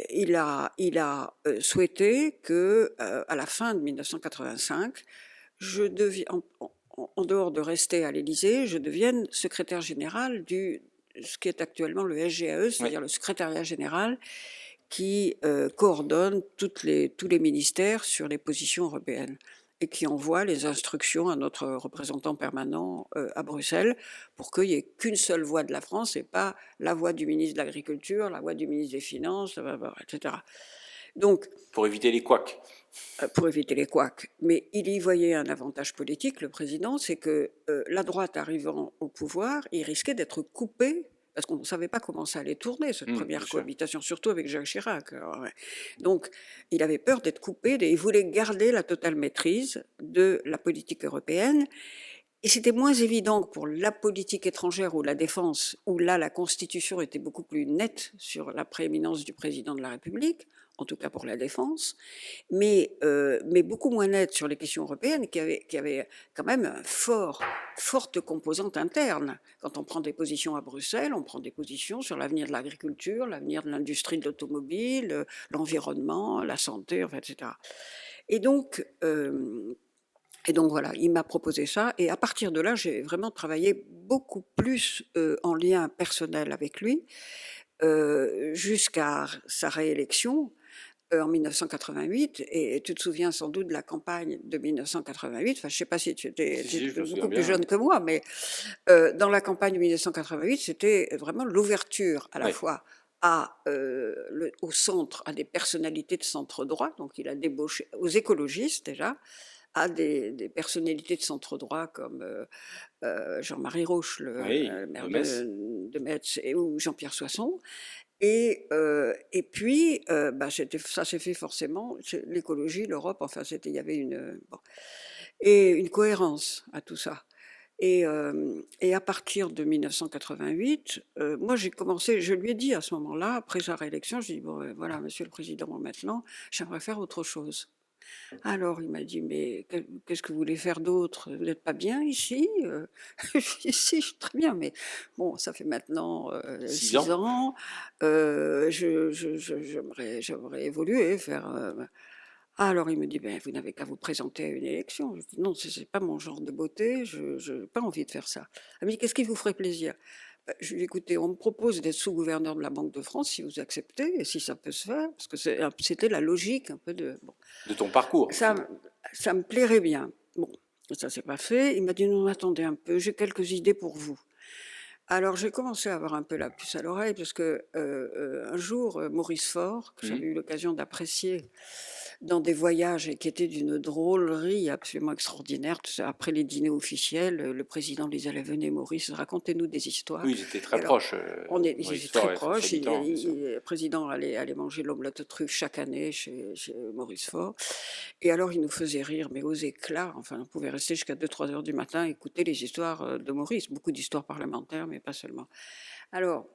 il a souhaité que, à la fin de 1985, en dehors de rester à l'Élysée, je devienne secrétaire général ce qui est actuellement le SGAE, c'est-à-dire le secrétariat général qui coordonne tous les ministères sur les positions européennes et qui envoie les instructions à notre représentant permanent à Bruxelles pour qu'il n'y ait qu'une seule voix de la France et pas la voix du ministre de l'Agriculture, la voix du ministre des Finances, etc. Donc, Pour éviter les couacs. pour éviter les couacs. Mais il y voyait un avantage politique, le président, c'est que la droite arrivant au pouvoir, il risquait d'être coupé parce qu'on ne savait pas comment ça allait tourner, cette première cohabitation, surtout avec Jacques Chirac. Alors, ouais. Donc, il avait peur d'être coupé, il voulait garder la totale maîtrise de la politique européenne. Et c'était moins évident que pour la politique étrangère ou la défense, où là, la Constitution était beaucoup plus nette sur la prééminence du président de la République, en tout cas pour la défense, mais beaucoup moins nette sur les questions européennes, qui avaient quand même une forte composante interne. Quand on prend des positions à Bruxelles, on prend des positions sur l'avenir de l'agriculture, l'avenir de l'industrie de l'automobile, l'environnement, la santé, enfin, etc. Et donc voilà, il m'a proposé ça, et à partir de là, j'ai vraiment travaillé beaucoup plus en lien personnel avec lui, jusqu'à sa réélection en 1988, et tu te souviens sans doute de la campagne de 1988, enfin je ne sais pas si tu étais beaucoup plus jeune que moi, mais dans la campagne de 1988, c'était vraiment l'ouverture à la fois au centre, à des personnalités de centre droit, donc il a débauché aux écologistes déjà, à des personnalités de centre droit comme Jean-Marie Roche, le maire de Metz, ou Jean-Pierre Soisson. Et puis, ça s'est fait forcément, l'écologie, l'Europe, enfin, il y avait une cohérence à tout ça. Et à partir de 1988, moi j'ai commencé, je lui ai dit à ce moment-là, après sa réélection, je lui ai dit, bon, voilà, Monsieur le Président, maintenant, j'aimerais faire autre chose. Alors il m'a dit, mais qu'est-ce que vous voulez faire d'autre? Vous n'êtes pas bien ici? Je dis, si, je suis très bien, mais bon, ça fait maintenant 6 ans. J'aimerais évoluer, faire... Alors il me dit, ben, vous n'avez qu'à vous présenter à une élection. Je dis, non, ce n'est pas mon genre de beauté, je n'ai pas envie de faire ça. Il me dit, qu'est-ce qui vous ferait plaisir? Je lui ai dit, écoutez, on me propose d'être sous-gouverneur de la Banque de France, si vous acceptez, et si ça peut se faire, parce que c'était la logique un peu de... Bon. De ton parcours. Ça me plairait bien. Bon, ça s'est pas fait. Il m'a dit, non, attendez un peu, j'ai quelques idées pour vous. Alors j'ai commencé à avoir un peu la puce à l'oreille, parce que un jour, Maurice Faure, que j'avais eu l'occasion d'apprécier dans des voyages et qui étaient d'une drôlerie absolument extraordinaire. Tout ça, après les dîners officiels, le président disait allez, venez Maurice, racontez-nous des histoires. Oui, ils étaient Et très alors, proches, ils Maurice étaient Faure très et François proches. Mitterrand, bien sûr. Le président allait manger l'omelette aux truffes chaque année chez Maurice Faure. Et alors, il nous faisait rire, mais aux éclats. Enfin, on pouvait rester jusqu'à 2-3 heures du matin, écouter les histoires de Maurice, beaucoup d'histoires parlementaires, mais pas seulement. Alors,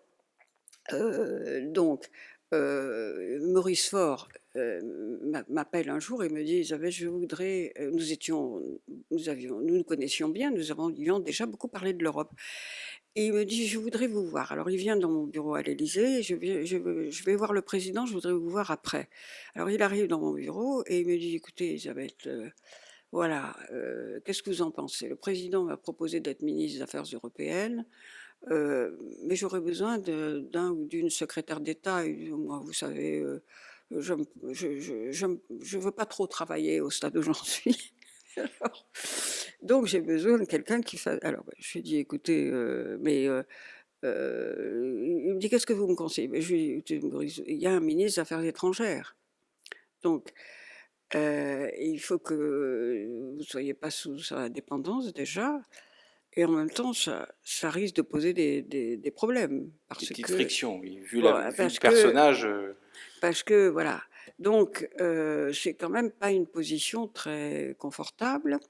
donc, Maurice Faure m'appelle un jour et me dit Isabelle, je voudrais. Nous nous connaissions bien, nous avions déjà beaucoup parlé de l'Europe. Et il me dit je voudrais vous voir. Alors il vient dans mon bureau à l'Élysée, je vais voir le président, je voudrais vous voir après. Alors il arrive dans mon bureau et il me dit écoutez Isabelle, voilà, qu'est-ce que vous en pensez? Le président m'a proposé d'être ministre des Affaires européennes. Mais j'aurais besoin d'un ou d'une secrétaire d'État. Moi, vous savez, je veux pas trop travailler au stade où j'en suis. Alors, donc j'ai besoin de quelqu'un qui fasse. Alors, je lui ai dit, écoutez, il me dit, qu'est-ce que vous me conseillez? Je lui ai dit, écoutez, Maurice, il y a un ministre des Affaires étrangères. Donc, il faut que vous ne soyez pas sous sa dépendance déjà. Et en même temps, ça risque de poser des problèmes. Des Parce petites que, frictions, oui. Vu bon, le personnage, parce que, voilà. Donc, c'est quand même pas une position très confortable.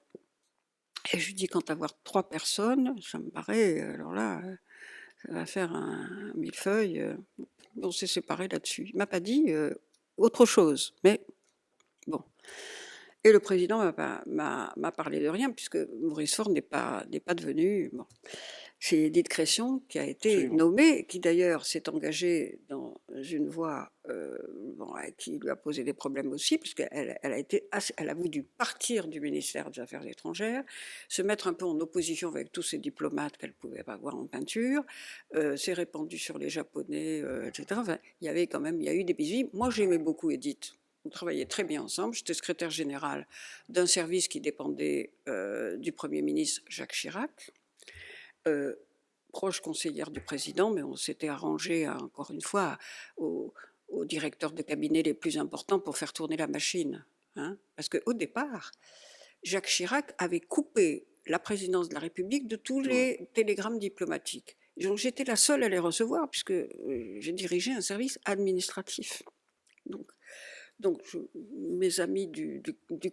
Et je lui dis, quant à avoir 3 personnes, ça me paraît, alors là, ça va faire un millefeuille. On s'est séparés là-dessus. Il m'a pas dit autre chose, mais bon. Et le président m'a parlé de rien, puisque Maurice Faure n'est pas devenu. Bon. C'est Édith Cresson qui a été absolument. nommée, qui d'ailleurs s'est engagée dans une voie qui lui a posé des problèmes aussi, puisqu'elle elle a voulu partir du ministère des Affaires étrangères, se mettre un peu en opposition avec tous ces diplomates qu'elle ne pouvait pas voir en peinture, s'est répandue sur les Japonais, etc. Enfin, il y a eu des bisous. Moi, j'aimais beaucoup Édith. On travaillait très bien ensemble. J'étais secrétaire général d'un service qui dépendait du Premier ministre Jacques Chirac, proche conseillère du président, mais on s'était arrangé, encore une fois, aux directeurs de cabinet les plus importants pour faire tourner la machine. Hein, parce qu'au départ, Jacques Chirac avait coupé la présidence de la République de tous les télégrammes diplomatiques. Donc j'étais la seule à les recevoir, puisque j'ai dirigé un service administratif. Donc, mes amis du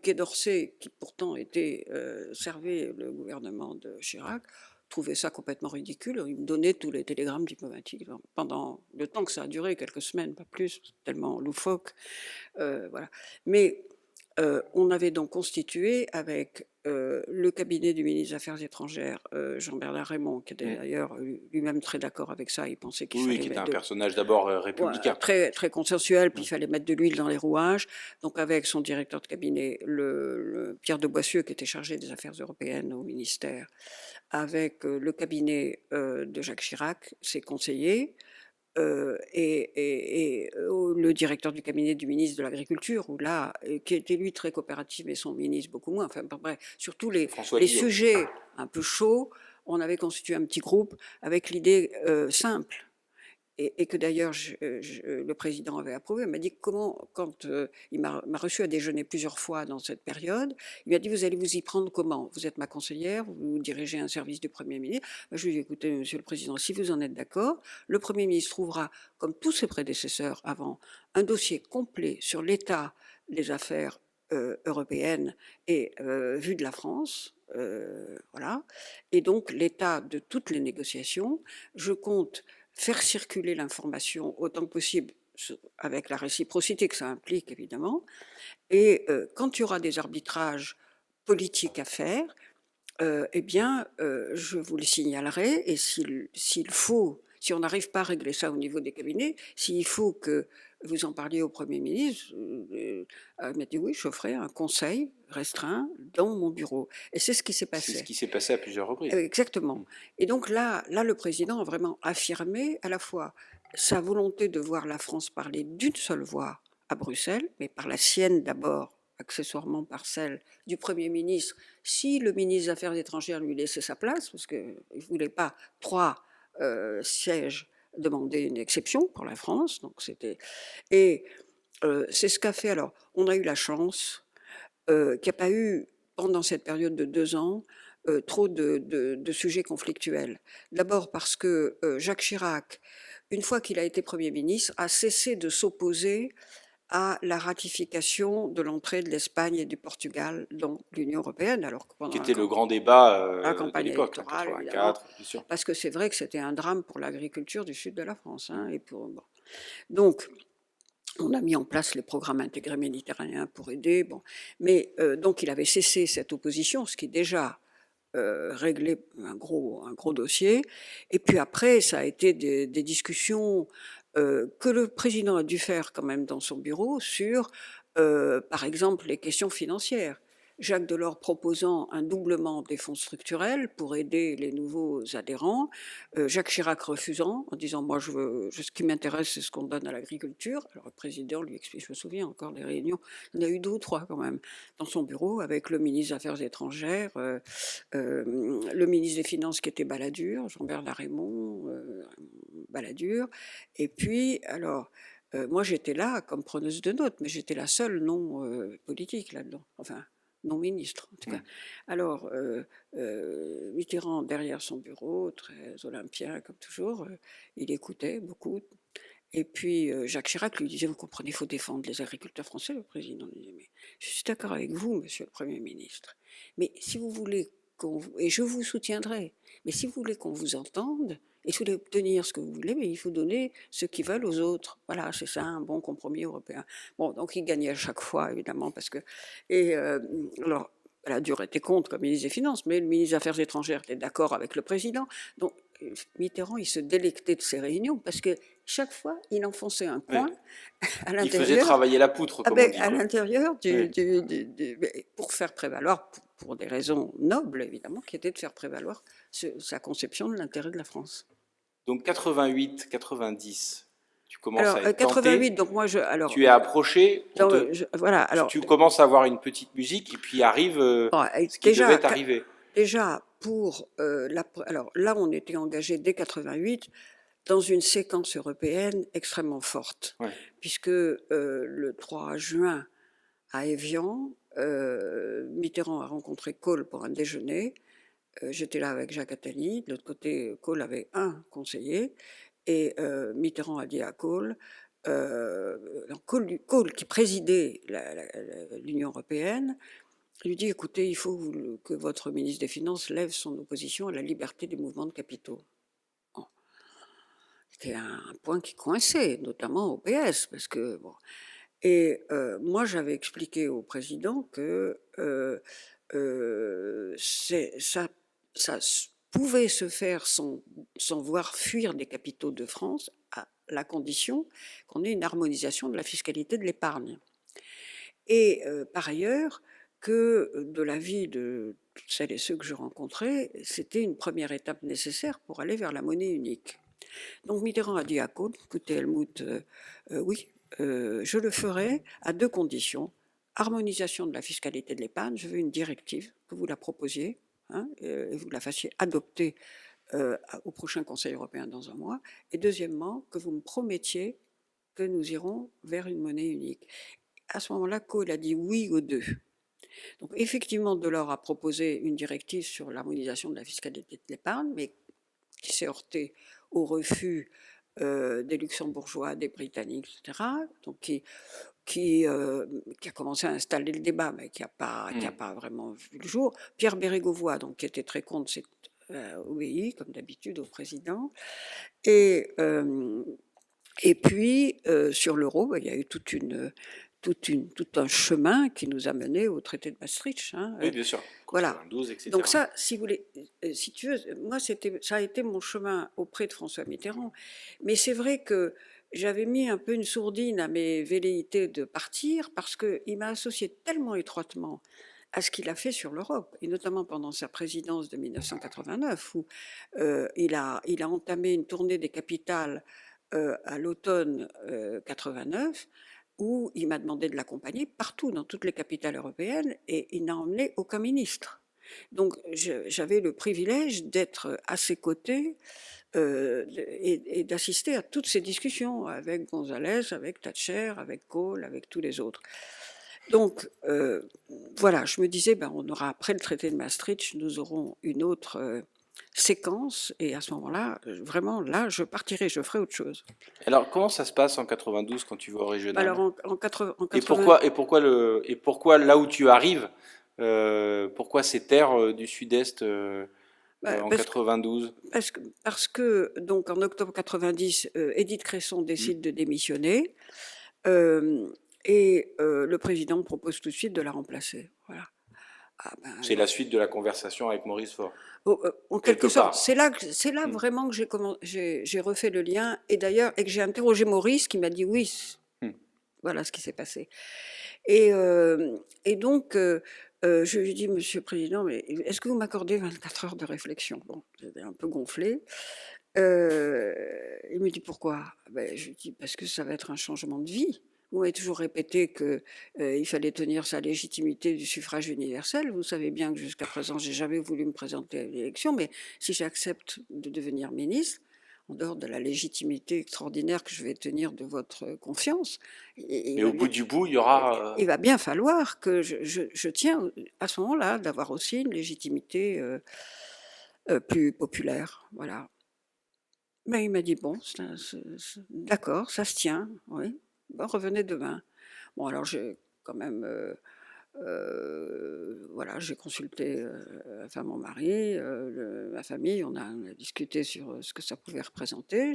Quai d'Orsay, qui pourtant servaient le gouvernement de Chirac, trouvaient ça complètement ridicule. Ils me donnaient tous les télégrammes diplomatiques pendant le temps que ça a duré, quelques semaines, pas plus, tellement loufoque. Voilà. Mais on avait donc constitué avec le cabinet du ministre des Affaires étrangères, Jean-Bernard Raymond, qui était d'ailleurs lui-même très d'accord avec ça, il pensait qu'il fallait qui était mettre un personnage d'abord républicain. très, très consensuel, puis il fallait mettre de l'huile dans les rouages. Donc avec son directeur de cabinet, Pierre de Boissieu, qui était chargé des affaires européennes au ministère, avec le cabinet de Jacques Chirac, ses conseillers, le directeur du cabinet du ministre de l'Agriculture, qui était lui très coopératif, mais son ministre beaucoup moins. Enfin, bref, sur tous les sujets un peu chauds, on avait constitué un petit groupe avec l'idée simple. Et que d'ailleurs le président avait approuvé. Il m'a dit quand il m'a reçu à déjeuner plusieurs fois dans cette période, il m'a dit vous allez vous y prendre comment? Vous êtes ma conseillère, vous dirigez un service du Premier ministre. Je lui ai dit écoutez Monsieur le Président, si vous en êtes d'accord, le Premier ministre trouvera, comme tous ses prédécesseurs avant, un dossier complet sur l'état des affaires européennes et vu de la France. Voilà. Et donc l'état de toutes les négociations. Je compte faire circuler l'information autant que possible avec la réciprocité que ça implique évidemment, et quand il y aura des arbitrages politiques à faire, eh bien je vous le signalerai, et s'il faut, si on n'arrive pas à régler ça au niveau des cabinets, s'il faut que vous en parliez au Premier ministre, il m'a dit oui, je ferai un conseil restreint dans mon bureau. Et c'est ce qui s'est passé. C'est ce qui s'est passé à plusieurs reprises. Exactement. Et donc là, le président a vraiment affirmé à la fois sa volonté de voir la France parler d'une seule voix à Bruxelles, mais par la sienne d'abord, accessoirement par celle du Premier ministre, si le ministre des Affaires étrangères lui laissait sa place, parce qu'il ne voulait pas 3 sièges demander une exception pour la France. Donc C'est ce qu'a fait alors, on a eu la chance, qu'il n'y a pas eu, pendant cette période de 2 ans, trop de sujets conflictuels. D'abord parce que, Jacques Chirac, une fois qu'il a été Premier ministre, a cessé de s'opposer à la ratification de l'entrée de l'Espagne et du Portugal dans l'Union européenne, alors que Qui pendant était le grand débat la de campagne l'époque, électorale, évidemment, 84, bien sûr. parce que c'est vrai que c'était un drame pour l'agriculture du sud de la France, hein, et pour bon. Donc, on a mis en place les programmes intégrés méditerranéens pour aider, bon. Mais donc il avait cessé cette opposition, ce qui déjà réglait un gros dossier. Et puis après, ça a été des discussions que le président a dû faire quand même dans son bureau sur, par exemple, les questions financières. Jacques Delors proposant un doublement des fonds structurels pour aider les nouveaux adhérents, Jacques Chirac refusant en disant moi ce qui m'intéresse c'est ce qu'on donne à l'agriculture. Alors le président lui explique, je me souviens encore des réunions, il y en a eu 2 ou 3 quand même dans son bureau avec le ministre des Affaires étrangères, le ministre des Finances qui était Balladur, Jean-Bernard Raymond, Balladur, et puis alors moi j'étais là comme preneuse de notes, mais j'étais la seule non politique là-dedans, enfin non ministre en tout cas. Alors Mitterrand derrière son bureau, très olympien comme toujours, il écoutait beaucoup. Et puis Jacques Chirac lui disait, vous comprenez, il faut défendre les agriculteurs français. Le président lui disait, mais je suis d'accord avec vous, monsieur le Premier ministre, mais si vous voulez et je vous soutiendrai, mais si vous voulez qu'on vous entende, et si vous voulez obtenir ce que vous voulez, mais il faut donner ce qu'ils veulent aux autres. Voilà, c'est ça un bon compromis européen. Bon, donc il gagnait à chaque fois, évidemment, parce que... Et alors, Balladur était contre comme ministre des Finances, mais le ministre des Affaires étrangères était d'accord avec le président. Donc Mitterrand, il se délectait de ces réunions parce que chaque fois, il enfonçait un point à l'intérieur. Il faisait travailler la poutre, comme on dit. À l'intérieur pour faire prévaloir, pour des raisons nobles évidemment, qui étaient de faire prévaloir sa conception de l'intérêt de la France. Donc 88, 90, tu commences alors, à être 88, tenté, donc moi tu es approché, voilà, alors, tu commences à avoir une petite musique et puis arrive ce qui devait arriver. Déjà, alors là, on était engagé dès 88 dans une séquence européenne extrêmement forte, puisque le 3 juin à Évian, Mitterrand a rencontré Kohl pour un déjeuner. J'étais là avec Jacques Attali. De l'autre côté, Kohl avait un conseiller. Et Mitterrand a dit à Kohl, Kohl qui présidait l'Union européenne, lui dit, écoutez, il faut que votre ministre des Finances lève son opposition à la liberté des mouvements de capitaux. Bon. C'était un point qui coinçait, notamment au PS, parce que... Bon. Et moi, j'avais expliqué au président que ça pouvait se faire sans voir fuir des capitaux de France, à la condition qu'on ait une harmonisation de la fiscalité de l'épargne. Et par ailleurs, que de l'avis de toutes celles et ceux que je rencontrais, c'était une première étape nécessaire pour aller vers la monnaie unique. Donc Mitterrand a dit à Kohl, écoutez Helmut, oui, je le ferai à 2 conditions. Harmonisation de la fiscalité de l'épargne, je veux une directive, que vous la proposiez, hein, et vous la fassiez adopter au prochain Conseil européen dans un mois. Et deuxièmement, que vous me promettiez que nous irons vers une monnaie unique. À ce moment-là, Kohl a dit oui aux 2. Donc effectivement, Delors a proposé une directive sur l'harmonisation de la fiscalité de l'épargne, mais qui s'est heurtée au refus des Luxembourgeois, des Britanniques, etc., donc qui a commencé à installer le débat, mais qui n'a pas vraiment vu le jour. Pierre Bérégovoy, donc, qui était très contre, s'est obéi, comme d'habitude, au président. Et puis, sur l'euro, il y a eu tout un chemin qui nous a menés au traité de Maastricht. Hein. Oui, bien sûr. Voilà. 92, etc. Donc ça, si vous voulez, si tu veux, moi ça a été mon chemin auprès de François Mitterrand. Mais c'est vrai que j'avais mis un peu une sourdine à mes velléités de partir parce qu'il m'a associé tellement étroitement à ce qu'il a fait sur l'Europe, et notamment pendant sa présidence de 1989, où il a entamé une tournée des capitales à l'automne 89, où il m'a demandé de l'accompagner partout, dans toutes les capitales européennes, et il n'a emmené aucun ministre. Donc j'avais le privilège d'être à ses côtés et d'assister à toutes ces discussions avec González, avec Thatcher, avec Kohl, avec tous les autres. Donc, voilà, je me disais, ben, on aura, après le traité de Maastricht, nous aurons une autre séquence, et à ce moment-là, vraiment, là, je partirai, je ferai autre chose. Alors, comment ça se passe en 92 quand tu vas au Alors, régional? en 80, Et pourquoi là où tu arrives, pourquoi ces terres du Sud-Est bah, en parce que, 92? donc, en octobre 90, Édith Cresson Hmm. décide de démissionner, euh, et le président propose tout de suite de la remplacer. Voilà. Ah ben, C'est la suite de la conversation avec Maurice Faure, en quelque quelque sorte, part. c'est là Hmm. vraiment que j'ai refait le lien, et d'ailleurs, et que j'ai interrogé Maurice, qui m'a dit oui, Hmm. voilà ce qui s'est passé. Et donc, je lui dis, Monsieur le Président, mais est-ce que vous m'accordez 24 heures de réflexion? Bon, j'étais un peu gonflé. Il me dit, pourquoi? Ben, je lui dis, parce que ça va être un changement de vie. Vous m'avez toujours répété qu'il fallait tenir sa légitimité du suffrage universel. Vous savez bien que jusqu'à présent, j'ai jamais voulu me présenter à l'élection, mais si j'accepte de devenir ministre, en dehors de la légitimité extraordinaire que je vais tenir de votre confiance, il Mais va au bout bien, du bout, il y aura. il va bien falloir que je tiens à ce moment-là d'avoir aussi une légitimité plus populaire. Voilà. Mais il m'a dit, bon, d'accord, ça se tient, oui. Bon, revenez demain. Bon, alors j'ai quand même, voilà, j'ai consulté enfin, mon mari, ma famille, on a discuté sur ce que ça pouvait représenter.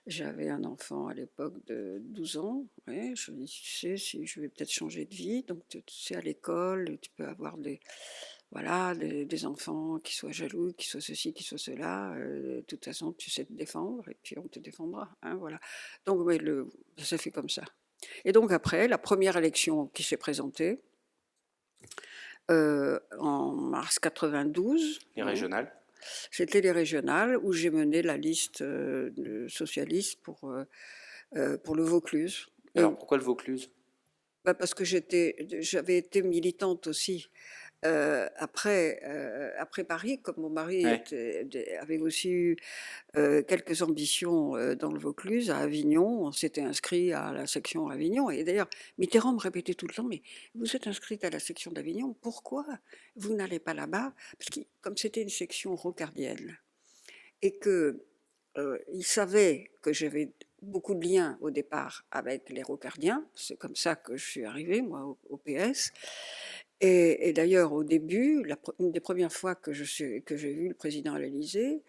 J'avais un enfant à l'époque de 12 ans. Ouais, je lui ai dit, tu sais, si je vais peut-être changer de vie, donc tu sais, à l'école, tu peux avoir voilà, des enfants qui soient jaloux, qui soient ceci, qui soient cela. De toute façon, tu sais te défendre, et puis on te défendra. Hein, voilà. Donc, ouais, ça s'est fait comme ça. Et donc après, la première élection qui s'est présentée, en mars 92, Les ouais, régionales. c'était les régionales où j'ai mené la liste de socialistes pour le Vaucluse. Et, Alors, pourquoi le Vaucluse? bah, parce que j'avais été militante aussi après Paris, comme mon mari Ouais. avait aussi eu quelques ambitions dans le Vaucluse, à Avignon. On s'était inscrit à la section Avignon. Et d'ailleurs, Mitterrand me répétait tout le temps, mais vous êtes inscrite à la section d'Avignon, pourquoi vous n'allez pas là-bas? Parce que comme c'était une section rocardienne, et que il savait que j'avais beaucoup de liens au départ avec les rocardiens, c'est comme ça que je suis arrivée, moi, au PS. Et d'ailleurs, au début, une des premières fois que j'ai vu le président à l'Élysée,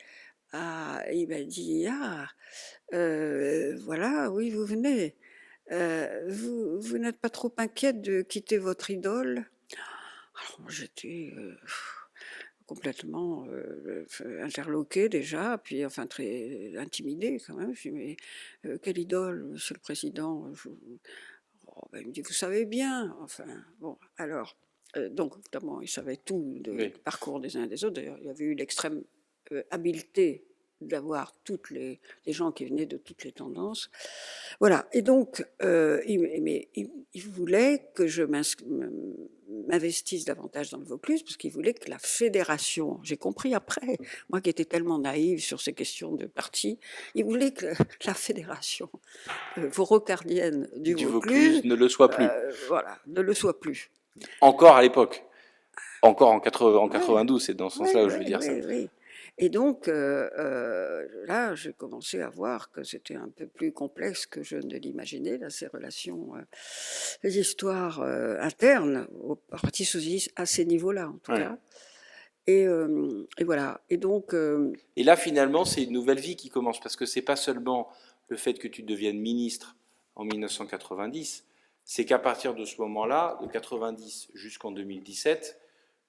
il m'a dit, ah, voilà, oui, vous venez. Vous n'êtes pas trop inquiète de quitter votre idole? Alors, moi, j'étais complètement interloquée déjà, puis enfin très intimidée quand même. Je dis, mais quelle idole, Monsieur le Président? Oh, ben, il me dit, vous savez bien. Enfin, bon, alors, donc, évidemment, il savait tout du Oui. parcours des uns et des autres. D'ailleurs, il avait eu l'extrême habileté d'avoir les gens qui venaient de toutes les tendances. Voilà. Et donc, il voulait que je m'investisse davantage dans le Vaucluse, parce qu'il voulait que la fédération, j'ai compris après, moi qui étais tellement naïve sur ces questions de parti, il voulait que la fédération vaurocardienne du Du Vaucluse Vaucluse, ne le soit plus. voilà, ne le soit plus. Encore à l'époque. Encore en Ouais, 92, c'est dans ce sens-là où je veux dire ça. oui. Et donc, là, j'ai commencé à voir que c'était un peu plus complexe que je ne l'imaginais, là, ces relations, les histoires internes au Parti socialiste à ces niveaux-là, en tout Ouais. cas. Et voilà. Et donc, Et là, finalement, c'est une nouvelle vie qui commence, parce que c'est pas seulement le fait que tu deviennes ministre en 1990, c'est qu'à partir de ce moment-là, de 90 jusqu'en 2017,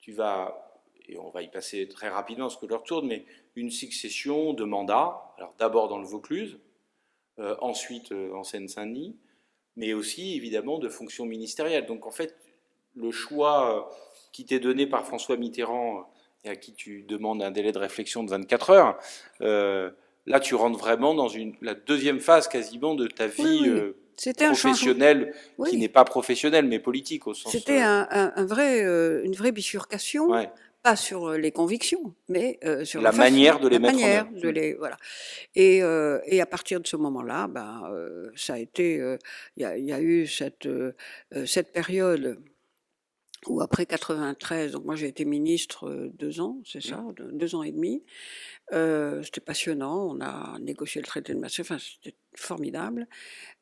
tu vas, et on va y passer très rapidement parce que l'heure tourne, mais une succession de mandats, alors d'abord dans le Vaucluse, ensuite en Seine-Saint-Denis, mais aussi évidemment de fonctions ministérielles. Donc en fait, le choix qui t'est donné par François Mitterrand et à qui tu demandes un délai de réflexion de 24 heures, là tu rentres vraiment dans la deuxième phase quasiment de ta vie oui. C'était professionnelle, qui n'est pas professionnelle mais politique au sens... C'était une vraie bifurcation. Ouais. pas sur les convictions, mais sur La la façon, manière de les la mettre en manière œuvre. de les, voilà. Et à partir de ce moment-là, ben, ça a été, il y a eu cette période où après 93, donc moi j'ai été ministre 2 ans, c'est ça, 2 ans et demi. C'était passionnant, on a négocié le traité de Maastricht, enfin c'était formidable.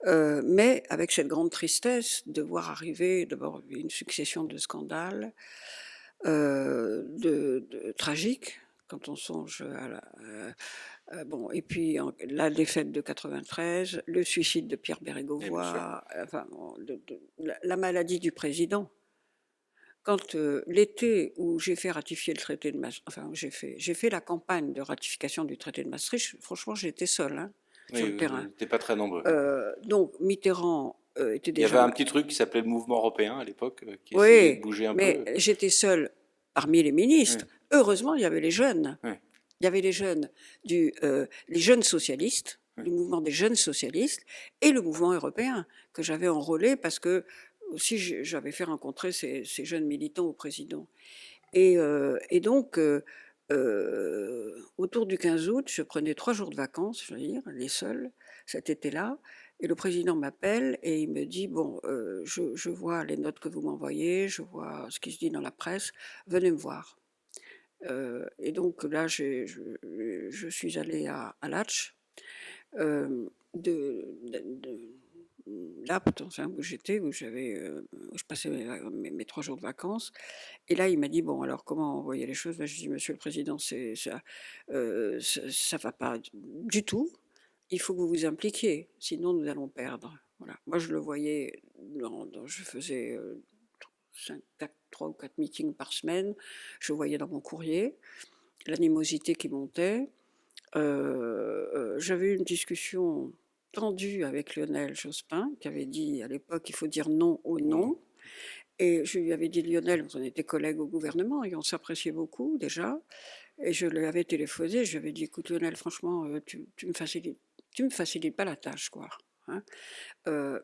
Mais avec cette grande tristesse de voir arriver d'abord une succession de scandales tragiques, quand on songe à bon, et puis la défaite de 93, le suicide de Pierre Et bien sûr. Bérégovoy, enfin, bon, la maladie du président. Quand l'été où j'ai fait ratifier le traité de Maastricht, enfin j'ai fait la campagne de ratification du traité de Maastricht, franchement j'étais seule, hein, sur Oui, le vous terrain. n'étiez pas très nombreux. Donc Mitterrand était Il y avait déjà... un petit truc qui s'appelait le mouvement européen à l'époque, qui essayait de Oui, bouger un mais peu. j'étais seule parmi les ministres. Oui, Heureusement, il y avait les jeunes. oui, Il y avait les jeunes les jeunes socialistes, oui. le mouvement des jeunes socialistes, et le mouvement européen que j'avais enrôlé parce que aussi j'avais fait rencontrer ces jeunes militants au président. Et donc, autour du 15 août, je prenais 3 jours de vacances, je veux dire, les seuls, cet été-là, et le président m'appelle et il me dit, bon, je vois les notes que vous m'envoyez, je vois ce qui se dit dans la presse, venez me voir. Et donc là, je suis allée à Latch, de l'Apt, enfin, où j'étais, où où je passais mes 3 jours de vacances. Et là, il m'a dit, bon, alors comment envoyer les choses? Là, je dis, Monsieur le Président, ça va pas du tout. Il faut que vous vous impliquiez, sinon nous allons perdre. Voilà. Moi, je le voyais, je faisais 3 ou 4 meetings par semaine. Je voyais dans mon courrier l'animosité qui montait. J'avais eu une discussion tendue avec Lionel Jospin, qui avait dit à l'époque il faut dire non au non. Et je lui avais dit, Lionel, on était collègues au gouvernement et on s'appréciait beaucoup déjà. Et je lui avais téléphoné, je lui avais dit, écoute Lionel, franchement, tu me facilites pas la tâche, quoi. Hein.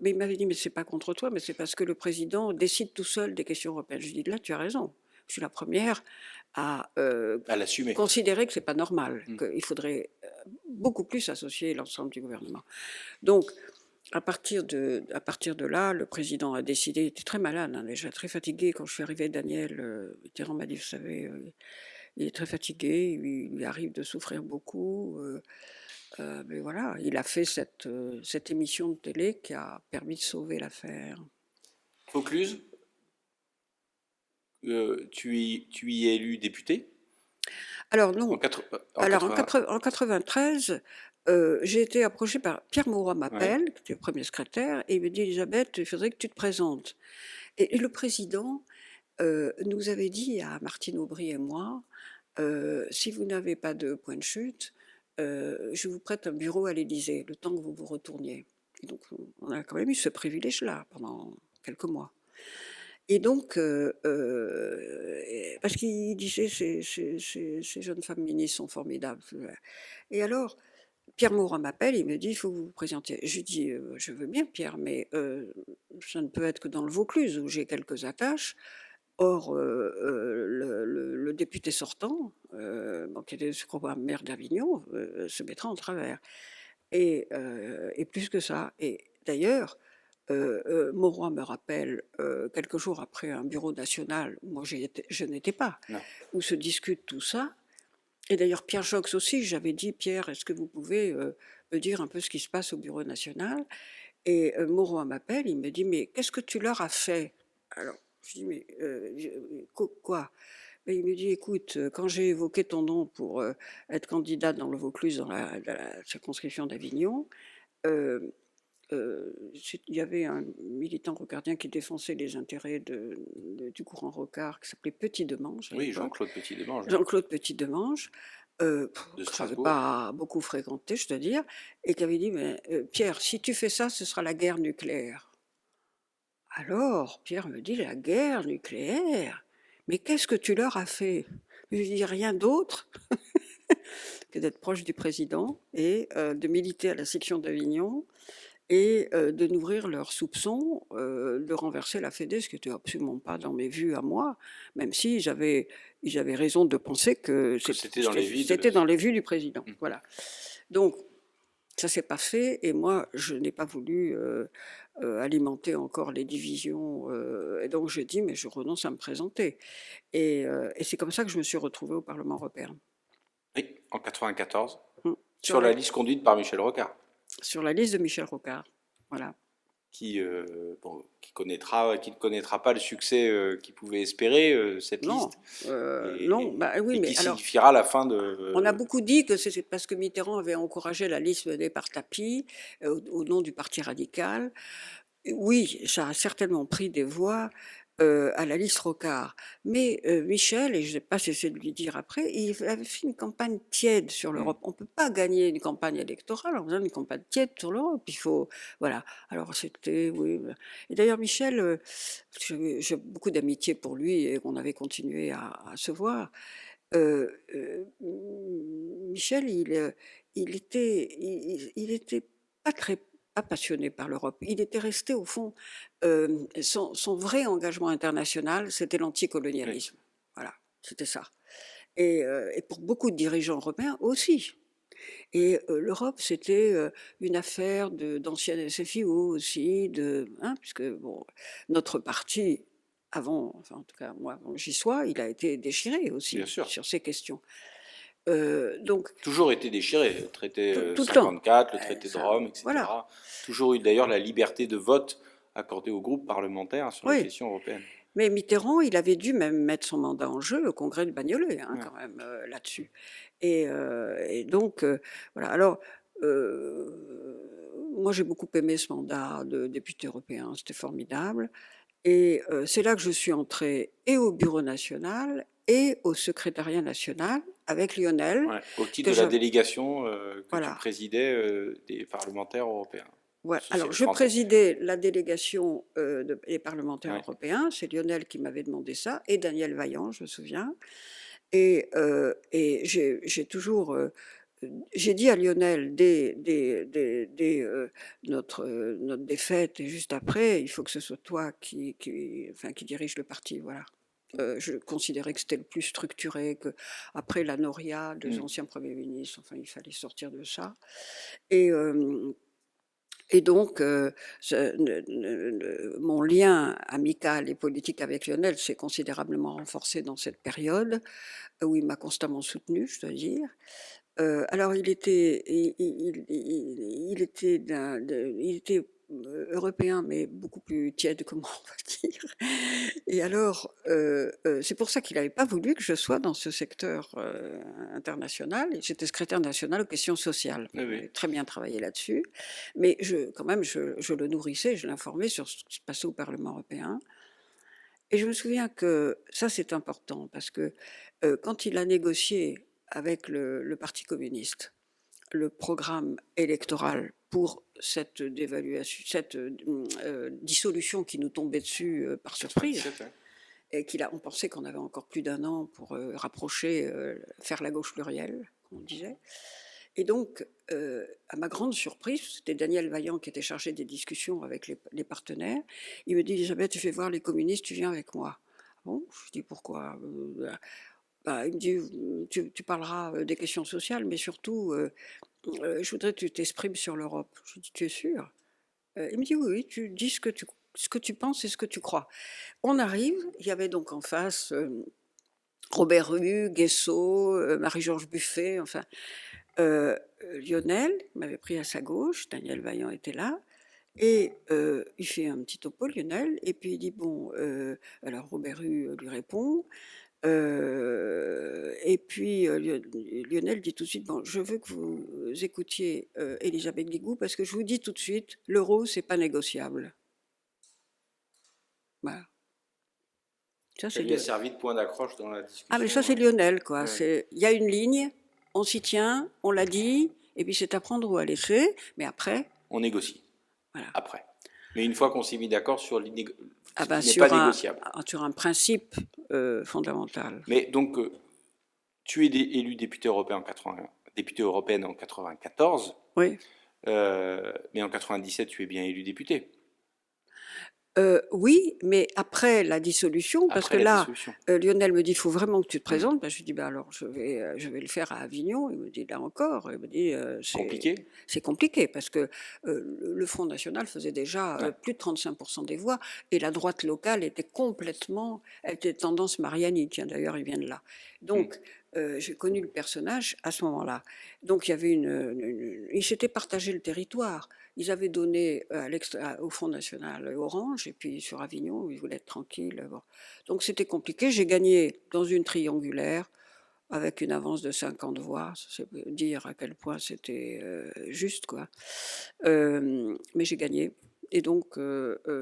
Mais il m'avait dit, mais c'est pas contre toi, mais c'est parce que le président décide tout seul des questions européennes. Je lui ai dit, là, tu as raison. Je suis la première à l'assumer. considérer que c'est pas normal, qu'il faudrait beaucoup plus associer l'ensemble du gouvernement. Donc, à partir de là, le président a décidé, il était très malade, hein, déjà très fatigué. Quand je suis arrivée, Daniel Mitterrand m'a dit, vous savez, il est très fatigué, il lui arrive de souffrir beaucoup. Mais voilà, il a fait cette émission de télé qui a permis de sauver l'affaire. Vaucluse, tu y es élu député Alors en, non, quatre- en alors 80. en 93, j'ai été approchée par Pierre Mauroy Ouais. m'appelle, qui était le premier secrétaire, et il me dit, Elisabeth, il faudrait que tu te présentes. Et le président nous avait dit à Martine Aubry et moi, si vous n'avez pas de point de chute, je vous prête un bureau à l'Élysée, le temps que vous vous retourniez. Et donc, on a quand même eu ce privilège-là pendant quelques mois. Et donc, parce qu'il disait, ces jeunes femmes ministres sont formidables. Et alors, Pierre Mauroy m'appelle, il me dit, il faut que vous vous présentiez. Je lui dis, je veux bien Pierre, mais ça ne peut être que dans le Vaucluse, où j'ai quelques attaches. Or, le député sortant, qui était, je crois, maire d'Avignon, se mettra en travers. Et plus que ça. Et d'ailleurs, Mauroy me rappelle quelques jours après un bureau national, où moi je n'étais pas, Non. où se discute tout ça. Et d'ailleurs, Pierre Jox aussi, j'avais dit, Pierre, est-ce que vous pouvez me dire un peu ce qui se passe au bureau national? Et Mauroy m'appelle, il me dit, mais qu'est-ce que tu leur as fait? Alors, je dis, mais quoi? Et il me dit, écoute, quand j'ai évoqué ton nom pour être candidate dans le Vaucluse, dans la circonscription d'Avignon, euh, il y avait un militant rocardien qui défendait les intérêts du courant Rocard, qui s'appelait Petit-Demange. Oui, Jean-Claude Petit-Demange. Jean-Claude Petit-Demange, de que je n'avais Strasbourg. pas beaucoup fréquenté, je dois dire, et qui avait dit, mais Pierre, si tu fais ça, ce sera la guerre nucléaire. Alors, Pierre me dit, la guerre nucléaire? Mais qu'est-ce que tu leur as fait? Je lui dis, rien d'autre que d'être proche du président et de militer à la section d'Avignon et de nourrir leurs soupçons de renverser la Fédé, ce qui n'était absolument pas dans mes vues à moi, même si ils avaient raison de penser que c'était dans les vues c'était dans les vues du président. Mmh. Voilà. Donc, ça ne s'est pas fait, et moi, je n'ai pas voulu alimenter encore les divisions, et donc j'ai dit, mais je renonce à me présenter. Et c'est comme ça que je me suis retrouvée au Parlement européen. Oui, en 94, Mmh. sur la liste conduite par Michel Rocard, Sur la liste de Michel Rocard. Voilà. qui ne connaîtra pas le succès qu'il pouvait espérer, cette Non, liste, non, bah oui, et mais qui alors, signifiera la fin de... on a beaucoup dit que c'est parce que Mitterrand avait encouragé la liste menée par Tapie au nom du Parti radical. Oui, ça a certainement pris des voix à la liste Rocard. Mais Michel, et je n'ai pas cessé de lui dire après, il avait fait une campagne tiède sur l'Europe. On ne peut pas gagner une campagne électorale en faisant une campagne tiède sur l'Europe. Il faut, voilà. Alors c'était, oui. Et d'ailleurs, Michel, j'ai beaucoup d'amitié pour lui et on avait continué à se voir. Michel, il était pas passionné par l'Europe. Il était resté au fond, son vrai engagement international, c'était l'anticolonialisme. Voilà, c'était ça. Et pour beaucoup de dirigeants européens aussi. Et l'Europe, c'était une affaire d'anciennes SFIO aussi, puisque bon, notre parti, avant, enfin en tout cas moi, avant que j'y sois, il a été déchiré aussi Bien sûr. sur ces questions. Donc, Toujours été déchiré, le traité tout le temps. 54, le traité de Ça, Rome, etc. voilà. Toujours eu d'ailleurs la liberté de vote accordée aux groupes parlementaires sur les Oui. questions européennes. Mais Mitterrand, il avait dû même mettre son mandat en jeu au congrès de Bagnolet, Ouais. quand même, là-dessus. Et donc, voilà. Alors, moi, j'ai beaucoup aimé ce mandat de député européen, c'était formidable. Et c'est là que je suis entrée et au Bureau national et au secrétariat national avec Lionel. Ouais, au titre que de la j'avais- délégation que Voilà. tu présidais des parlementaires européens. Voilà. Social Alors, je français. présidais la délégation des parlementaires Ouais. européens. C'est Lionel qui m'avait demandé ça, et Daniel Vaillant, je me souviens. Et j'ai toujours, j'ai dit à Lionel dès notre défaite et juste après, il faut que ce soit toi qui dirige le parti, voilà. Je considérais que c'était le plus structuré, que après la Noria, deux anciens premiers ministres, enfin il fallait sortir de ça. Et donc, mon lien amical et politique avec Lionel s'est considérablement renforcé dans cette période où il m'a constamment soutenu, je dois dire. Alors, il était européen, mais beaucoup plus tiède que moi, on va dire. Et alors, c'est pour ça qu'il n'avait pas voulu que je sois dans ce secteur international. J'étais secrétaire national aux questions sociales. Oui, oui. J'ai très bien travaillé là-dessus. Mais quand même, je le nourrissais, je l'informais sur ce qui se passait au Parlement européen. Et je me souviens que ça, c'est important, parce que quand il a négocié avec le Parti communiste le programme électoral pour cette dévaluation, cette dissolution qui nous tombait dessus par surprise, 97, ouais. et on pensait qu'on avait encore plus d'1 an pour rapprocher, faire la gauche plurielle, comme on disait. Et donc, à ma grande surprise, c'était Daniel Vaillant qui était chargé des discussions avec les partenaires. Il me dit, Elisabeth, tu fais voir les communistes, tu viens avec moi. Bon, je dis pourquoi il me dit, tu parleras des questions sociales, mais surtout, je voudrais que tu t'exprimes sur l'Europe. Je dis, tu es sûr? Il me dit, oui, tu dis ce que tu penses et ce que tu crois. On arrive, il y avait donc en face Robert Hue, Guesso, Marie-Georges Buffet, enfin, Lionel m'avait pris à sa gauche, Daniel Vaillant était là, et il fait un petit topo, Lionel, et puis il dit, bon, alors Robert Hue lui répond, et puis Lionel dit tout de suite, bon, je veux que vous écoutiez Elisabeth Guigou, parce que je vous dis tout de suite, l'euro, c'est pas négociable. Voilà. Ça lui a servi de point d'accroche dans la discussion. Ah, mais ça, c'est Lionel, quoi. Ouais. Il y a une ligne, on s'y tient, on l'a dit, et puis c'est à prendre ou à laisser, mais après... On négocie, Voilà. après. Mais une fois qu'on s'est mis d'accord sur ce qui n'est sur pas négociable. Sur un principe fondamental. Mais donc, tu es élu député européenne en 1994. Oui. Mais en 97, tu es bien élu député, Oui, mais après la dissolution, parce que après la là, dissolution. Lionel me dit: «Il faut vraiment que tu te Hmm. présentes». Ben, je lui dis: «Ben, alors je vais le faire à Avignon». Il me dit: «Là encore», il me dit: Compliqué? c'est compliqué parce que, le Front national faisait déjà, Ouais. plus de 35 des voix et la droite locale elle était tendance marianiste, hein, d'ailleurs il vient de là. Hmm. Donc, j'ai connu le personnage à ce moment-là. Donc il y avait ils s'étaient partagé le territoire. Ils avaient donné au Front national Orange, et puis sur Avignon, où ils voulaient être tranquilles. Bon. Donc c'était compliqué. J'ai gagné dans une triangulaire avec une avance de 50 voix. C'est dire à quel point c'était juste, quoi. Mais j'ai gagné. Et donc,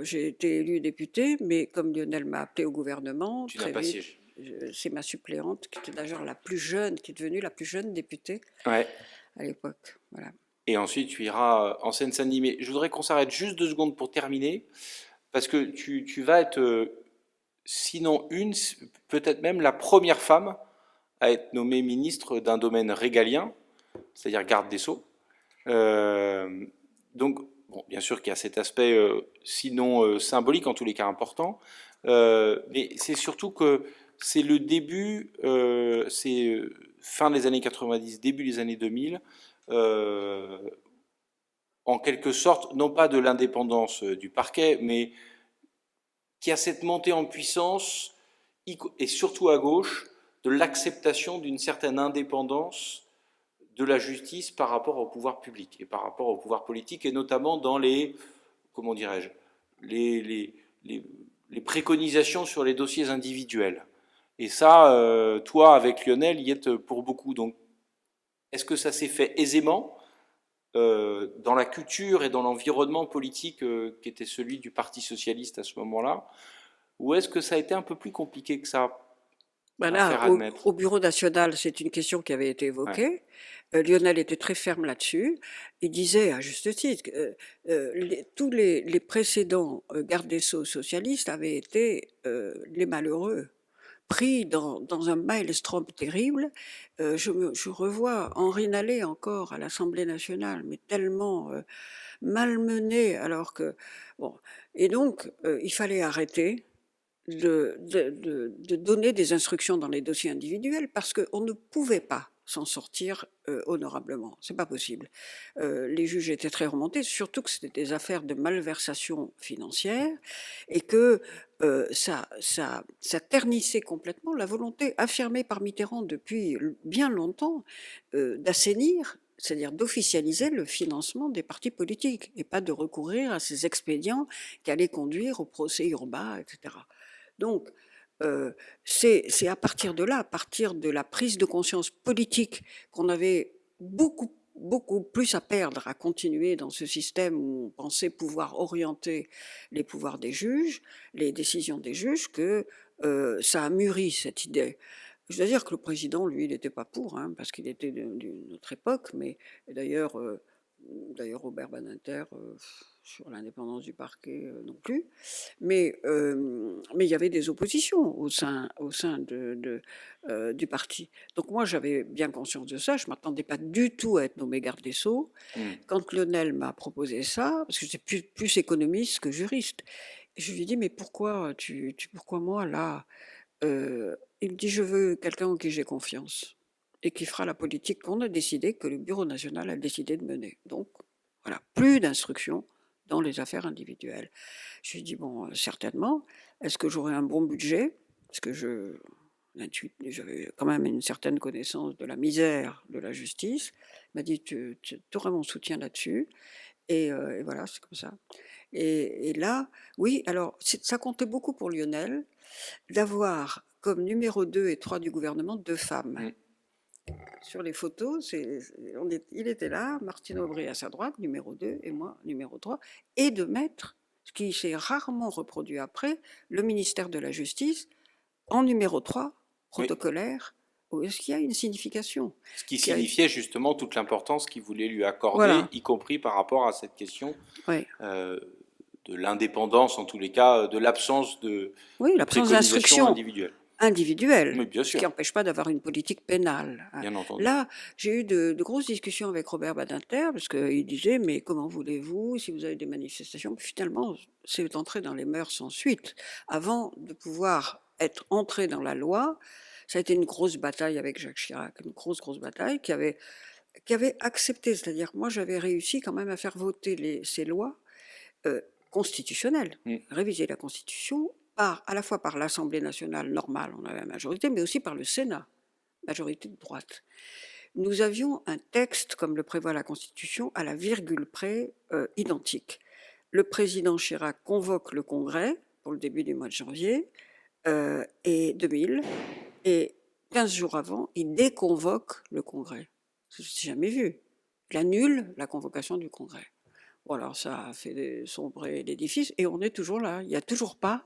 j'ai été élue députée, mais comme Lionel m'a appelée au gouvernement, Tu n'as très pas vite, siégé. c'est ma suppléante, qui était d'ailleurs la plus jeune, qui est devenue la plus jeune députée Ouais. à l'époque. Voilà. Et ensuite, tu iras en Seine-Saint-Denis. Mais je voudrais qu'on s'arrête juste 2 secondes pour terminer, parce que tu vas être, sinon peut-être même la première femme à être nommée ministre d'un domaine régalien, c'est-à-dire garde des Sceaux. Euh, donc, bon, bien sûr qu'il y a cet aspect, sinon symbolique, en tous les cas important, mais c'est surtout que c'est le début, c'est fin des années 90, début des années 2000, euh, en quelque sorte, non pas de l'indépendance du parquet, mais qui a cette montée en puissance, et surtout à gauche, de l'acceptation d'une certaine indépendance de la justice par rapport au pouvoir public et par rapport au pouvoir politique, et notamment dans comment dirais-je, les, les, les, les préconisations sur les dossiers individuels. Et ça, toi, avec Lionel, y êtes pour beaucoup. Donc, est-ce que ça s'est fait aisément dans la culture et dans l'environnement politique qui était celui du Parti socialiste à ce moment-là, ou est-ce que ça a été un peu plus compliqué que ça Ben à là, faire admettre? au bureau national, c'est une question qui avait été Ouais. évoquée. Lionel était très ferme là-dessus. Il disait, à juste titre, que tous les précédents gardes des Sceaux socialistes avaient été les malheureux, pris dans un maelstrom terrible. Je revois Henri Nallet encore à l'Assemblée nationale, mais tellement malmené, alors que... Bon. Et donc, il fallait arrêter de donner des instructions dans les dossiers individuels parce qu'on ne pouvait pas s'en sortir honorablement. C'est pas possible. Les juges étaient très remontés, surtout que c'était des affaires de malversation financière et que ça ternissait complètement la volonté affirmée par Mitterrand depuis bien longtemps d'assainir, c'est-à-dire d'officialiser le financement des partis politiques et pas de recourir à ces expédients qui allaient conduire au procès urbain, etc. Donc, c'est à partir de là, à partir de la prise de conscience politique qu'on avait beaucoup plus à perdre à continuer dans ce système où on pensait pouvoir orienter les pouvoirs des juges, les décisions des juges, que ça a mûri cette idée. Je dois dire que le président, lui, il n'était pas pour, hein, parce qu'il était d'une autre époque, mais d'ailleurs, Robert Badinter, sur l'indépendance du parquet, non plus. Mais il y avait des oppositions au sein du parti. Donc moi, j'avais bien conscience de ça. Je ne m'attendais pas du tout à être nommé garde des Sceaux. Quand Lionel m'a proposé ça, parce que j'étais plus économiste que juriste, je lui ai dit, mais pourquoi pourquoi moi là? Il me dit, je veux quelqu'un en qui j'ai confiance et qui fera la politique qu'on a décidé, que le Bureau national a décidé de mener. Donc, voilà, plus d'instructions dans les affaires individuelles. Je lui ai dit, bon, certainement, est-ce que j'aurai un bon budget? Parce que j'avais quand même une certaine connaissance de la misère de la justice. Il m'a dit, tu auras mon soutien là-dessus. Et voilà, c'est comme ça. Et là, oui, alors ça comptait beaucoup pour Lionel d'avoir comme numéro 2 et 3 du gouvernement 2 femmes. Mm. Sur les photos, il était là, Martine Aubry à sa droite, numéro 2, et moi, numéro 3, et de mettre, ce qui s'est rarement reproduit après, le ministère de la Justice en numéro 3, protocolaire, est-ce qu'il y a une signification? Ce qui signifiait justement toute l'importance qu'il voulait lui accorder, Voilà. y compris par rapport à cette question Oui. De l'indépendance, en tous les cas, de l'absence de Oui, l'absence préconisation d'instruction. individuelle. individuelle, Mais bien ce sûr, qui n'empêche pas d'avoir une politique pénale, hein. bien entendu. Là, j'ai eu de grosses discussions avec Robert Badinter, parce qu'il disait, mais comment voulez-vous, si vous avez des manifestations, finalement, c'est entré dans les mœurs sans suite. Avant de pouvoir être entré dans la loi, ça a été une grosse bataille avec Jacques Chirac, une grosse bataille qui avait accepté, c'est-à-dire que moi j'avais réussi quand même à faire voter ces lois constitutionnelles, Mm. réviser la Constitution à la fois par l'Assemblée nationale normale, on avait la majorité, mais aussi par le Sénat, majorité de droite. Nous avions un texte, comme le prévoit la Constitution, à la virgule près identique. Le président Chirac convoque le Congrès pour le début du mois de janvier et 2000, et 15 jours avant, il déconvoque le Congrès. Je n'ai jamais vu. Il annule la convocation du Congrès. Bon, alors ça a fait sombrer l'édifice et on est toujours là. Il n'y a toujours pas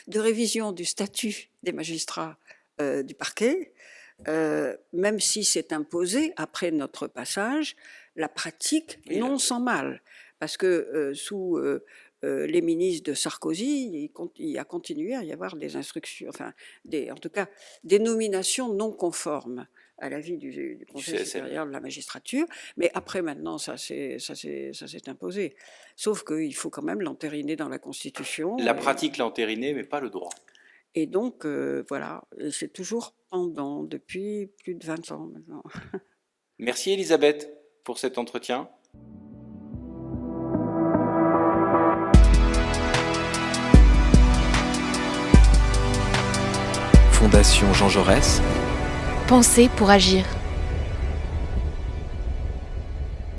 de révision du statut des magistrats du parquet, même si c'est imposé après notre passage, la pratique Oui, non sans mal. Parce que sous les ministres de Sarkozy, il a continué à y avoir des instructions, enfin, en tout cas, des nominations non conformes à l'avis du Conseil CSM. supérieur de la magistrature. Mais après, maintenant, ça s'est imposé. Sauf qu'il faut quand même l'entériner dans la Constitution. La pratique l'a entériné, mais pas le droit. Et donc, voilà, et c'est toujours pendant, depuis plus de 20 ans maintenant. Merci Elisabeth pour cet entretien. Fondation Jean Jaurès. Penser pour agir.